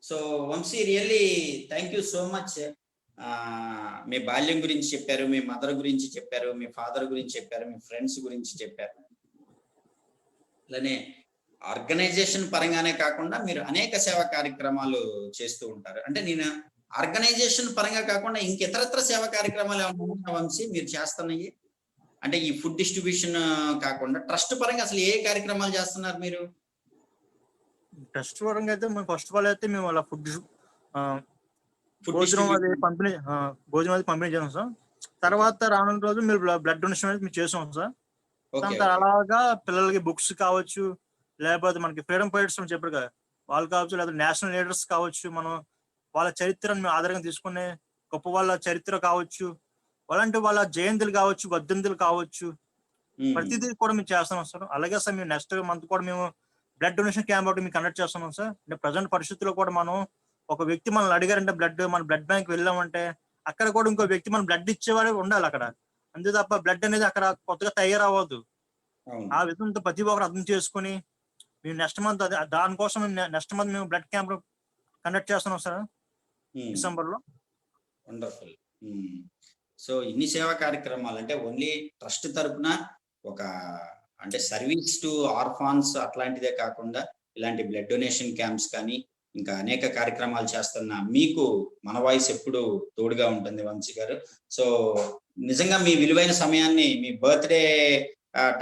Speaker 1: So Vamsi, really thank you so much. మీ బాల్యం గురించి చెప్పారు, మీ మదర్ గురించి చెప్పారు, మీ ఫాదర్ గురించి చెప్పారు, మీ ఫ్రెండ్స్ గురించి చెప్పారు. అలానే ఆర్గనైజేషన్ పరంగానే కాకుండా మీరు అనేక సేవా కార్యక్రమాలు చేస్తూ ఉంటారు. అంటే నేను ఆర్గనైజేషన్ పరంగా కాకుండా ఇంకెతరత్ర సేవా కార్యక్రమాలు ఏమన్నా వంశీ మీరు చేస్తున్నాయి? అంటే ఈ ఫుడ్ డిస్ట్రిబ్యూషన్ కాకుండా ట్రస్ట్ పరంగా అసలు ఏ కార్యక్రమాలు చేస్తున్నారు మీరు?
Speaker 2: ట్రస్ట్ పరంగా అయితే ఫస్ట్ ఆఫ్ ఆల్ అయితే మేము అలా భోజనం అది పంపిణీ చేసాం సార్. తర్వాత రానున్న రోజు మీరు బ్లడ్ డొనేషన్ అనేది మేము చేసాం సార్. అలాగా పిల్లలకి బుక్స్ కావచ్చు, లేకపోతే మనకి ఫ్రీడమ్ ఫైటర్స్ అని చెప్పారు కదా వాళ్ళు కావచ్చు, లేదా నేషనల్ లీడర్స్ కావచ్చు, మనం వాళ్ళ చరిత్రను మేము ఆధారంగా తీసుకునే గొప్ప వాళ్ళ చరిత్ర కావచ్చు, అలాంటి వాళ్ళ జయంతులు కావచ్చు, వర్ధంతులు కావచ్చు, ప్రతిదీ కూడా మేము చేస్తున్నాం సార్. అలాగే సార్ మేము నెక్స్ట్ మంత్ కూడా మేము బ్లడ్ డొనేషన్ క్యాంప్ ఒకటి మేము కండక్ట్ చేస్తున్నాం సార్. అంటే ప్రజెంట్ పరిస్థితుల్లో కూడా మనం ఒక వ్యక్తి మనల్ని అడిగారంటే మన బ్లడ్ బ్యాంక్ వెళ్ళామంటే అక్కడ కూడా ఇంకో వ్యక్తి మన బ్లడ్ ఇచ్చేవాడే ఉండాలి అక్కడ. అంతే తప్ప బ్లడ్ అనేది అక్కడ కొత్తగా తయారవ్వద్దు. ఆ విధంగా ప్రతి ఒక్కరు అర్థం చేసుకుని మేము నెక్స్ట్ మంత్ దానికోసం నెక్స్ట్ మంత్ మేము బ్లడ్ క్యాంప్ కండక్ట్ చేస్తున్నాం సార్ డిసెంబర్ లో.
Speaker 1: వండర్ఫుల్. సో ఇన్ని సేవా కార్యక్రమాలు అంటే ఓన్లీ ట్రస్ట్ తరపున ఒక అంటే సర్వీస్ టు ఆర్ఫాన్స్ అట్లాంటిదే కాకుండా ఇలాంటి బ్లడ్ డొనేషన్ క్యాంప్స్ కానీ ఇంకా అనేక కార్యక్రమాలు చేస్తున్న మీకు మన వాయిస్ ఎప్పుడు తోడుగా ఉంటుంది వంశీ గారు. సో నిజంగా మీ విలువైన సమయాన్ని మీ బర్త్డే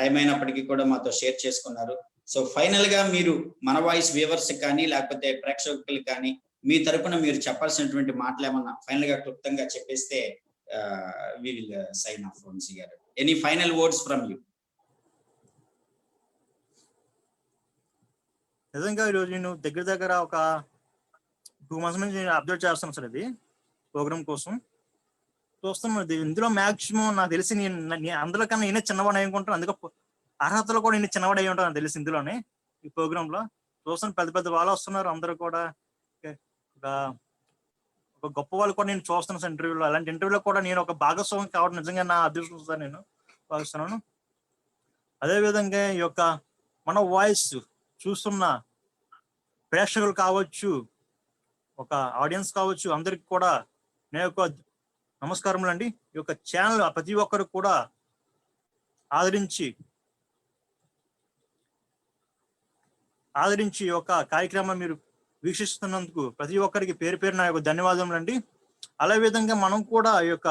Speaker 1: టైం అయినప్పటికీ కూడా మాతో షేర్ చేసుకున్నారు. సో ఫైనల్ గా మీరు మన వాయిస్ వ్యూవర్స్ కానీ లేకపోతే ప్రేక్షకులు కానీ మీ తరపున మీరు చెప్పాల్సినటువంటి మాటలు ఏమన్నా ఫైనల్ గా క్లుప్తంగా చెప్పేస్తే we will sign off. Vamsi garu, any final words from you?
Speaker 2: నిజంగా ఈరోజు నేను దగ్గర ఒక 2 months నుంచి నేను అబ్జర్వ్ చేస్తాను సార్. ఇది ప్రోగ్రామ్ కోసం చూస్తున్నాను. ఇందులో మాక్సిమం నాకు తెలిసి నేను అందులో కన్నా నేనే చిన్నవాడిని అనుకుంటాను. అందుకే అర్హతలు కూడా నేను చిన్నవాడు అయ్యి ఉంటాను తెలిసి ఇందులోనే ఈ ప్రోగ్రామ్ లో చూస్తాను పెద్ద పెద్ద వాళ్ళు వస్తున్నారు అందరూ కూడా ఒక గొప్ప వాళ్ళు కూడా నేను చూస్తున్నాను సార్ ఇంటర్వ్యూలో. అలాంటి ఇంటర్వ్యూలో కూడా నేను ఒక భాగస్వామి కావడం నిజంగా నా అదృష్టం సార్ నేను భావిస్తున్నాను. అదేవిధంగా ఈ యొక్క మన వాయిస్ చూస్తున్న ప్రేక్షకులు కావచ్చు, ఒక ఆడియన్స్ కావచ్చు, అందరికి కూడా నేను యొక్క నమస్కారములు అండి. ఈ యొక్క ఛానల్ ప్రతి ఒక్కరు కూడా ఆదరించి ఈ యొక్క కార్యక్రమం మీరు వీక్షిస్తున్నందుకు ప్రతి ఒక్కరికి పేరు పేరు నా యొక్క ధన్యవాదములు అండి. అదే విధంగా మనం కూడా ఈ యొక్క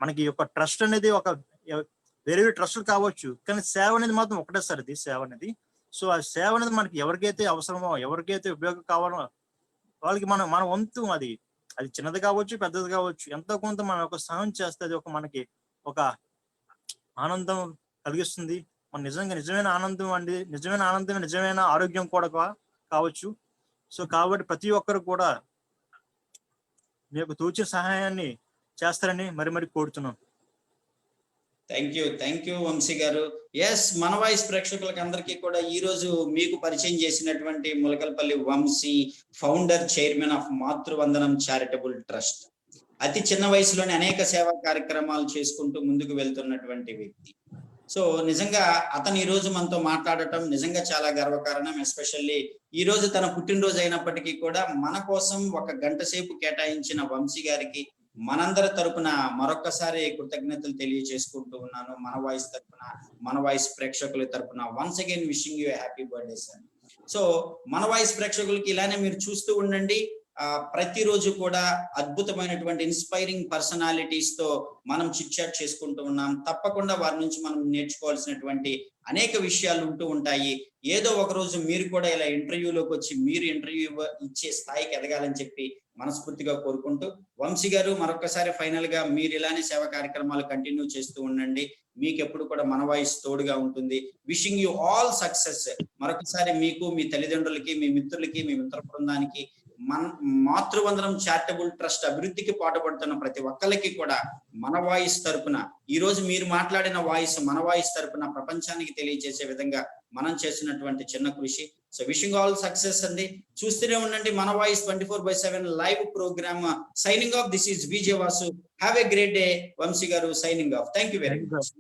Speaker 2: మనకి ఈ యొక్క ట్రస్ట్ అనేది ఒక వేరే ట్రస్టులు కావచ్చు, కానీ సేవ అనేది మాత్రం ఒకటే సార్ ఇది సేవ అనేది. సో ఆ సేవ అనేది మనకి ఎవరికైతే అవసరమో, ఎవరికైతే ఉపయోగం కావాలో వాళ్ళకి మన వంతు అది చిన్నది కావచ్చు, పెద్దది కావచ్చు, ఎంతో కొంత మన ఒక సహాయం చేస్తే అది ఒక మనకి ఒక ఆనందం కలిగిస్తుంది. మన నిజమైన ఆనందం అండి, నిజమైన ఆరోగ్యం కూడా కావచ్చు. సో కాబట్టి ప్రతి ఒక్కరు కూడా మీకు తోచిన సహాయాన్ని చేస్తారని మరి కోరుతున్నాం.
Speaker 1: థ్యాంక్ యూ వంశీ గారు. ఎస్, మన వాయిస్ ప్రేక్షకులకు అందరికీ కూడా ఈ రోజు మీకు పరిచయం చేసినటువంటి Mulakalapalli Vamsi, founder, chairman of Matruvandanam charitable trust. అతి చిన్న వయసులోనే అనేక సేవా కార్యక్రమాలు చేసుకుంటూ ముందుకు వెళ్తున్నటువంటి వ్యక్తి. సో నిజంగా అతను ఈ రోజు మనతో మాట్లాడటం నిజంగా చాలా గర్వకారణం. ఎస్పెషల్లీ ఈ రోజు తన పుట్టినరోజు అయినప్పటికీ కూడా మన కోసం 1 గంట సేపు కేటాయించిన వంశీ గారికి మనందరి తరపున మరొక్కసారి కృతజ్ఞతలు తెలియజేసుకుంటూ ఉన్నాను. మన వాయిస్ తరపున, మన వాయిస్ ప్రేక్షకుల తరపున once again wishing you happy birthday sir. So మన వాయిస్ ప్రేక్షకులకి ఇలానే మీరు చూస్తూ ఉండండి. ప్రతిరోజు కూడా అద్భుతమైనటువంటి ఇన్స్పైరింగ్ పర్సనాలిటీస్ తో మనం చిట్ చాట్ చేసుకుంటూ ఉన్నాం. తప్పకుండా వారి నుంచి మనం నేర్చుకోవాల్సినటువంటి అనేక విషయాలు ఉంటూ ఉంటాయి. ఏదో ఒక రోజు మీరు కూడా ఇలా ఇంటర్వ్యూలోకి వచ్చి మీరు ఇంటర్వ్యూ ఇచ్చే స్థాయికి ఎదగాలని చెప్పి మనస్ఫూర్తిగా కోరుకుంటూ, వంశీ గారు మరొకసారి ఫైనల్ గా మీరు ఇలానే సేవా కార్యక్రమాలు కంటిన్యూ చేస్తూ ఉండండి. మీకు ఎప్పుడు కూడా మన వాయిస్ తోడుగా ఉంటుంది. Wishing you all success. మరొకసారి మీకు, మీ తల్లిదండ్రులకి, మీ మిత్రులకి, మీ మిత్ర బృందానికి, మాతృవందనం చారిటబుల్ ట్రస్ట్ అభివృద్ధికి పాటుపడుతున్న ప్రతి ఒక్కరికి కూడా మన వాయిస్ తరపున, ఈ రోజు మీరు మాట్లాడిన వాయిస్ మన వాయిస్ తరపున ప్రపంచానికి తెలియజేసే విధంగా మనం చేసినటువంటి చిన్న కృషి. సో విషింగ్ ఆల్ సక్సెస్ అండి. చూస్తూనే ఉండండి మన voice 24/7 live programme. Signing off, this is VJ Vasu. Have a great day. Vamsi garu signing off. Thank you very much.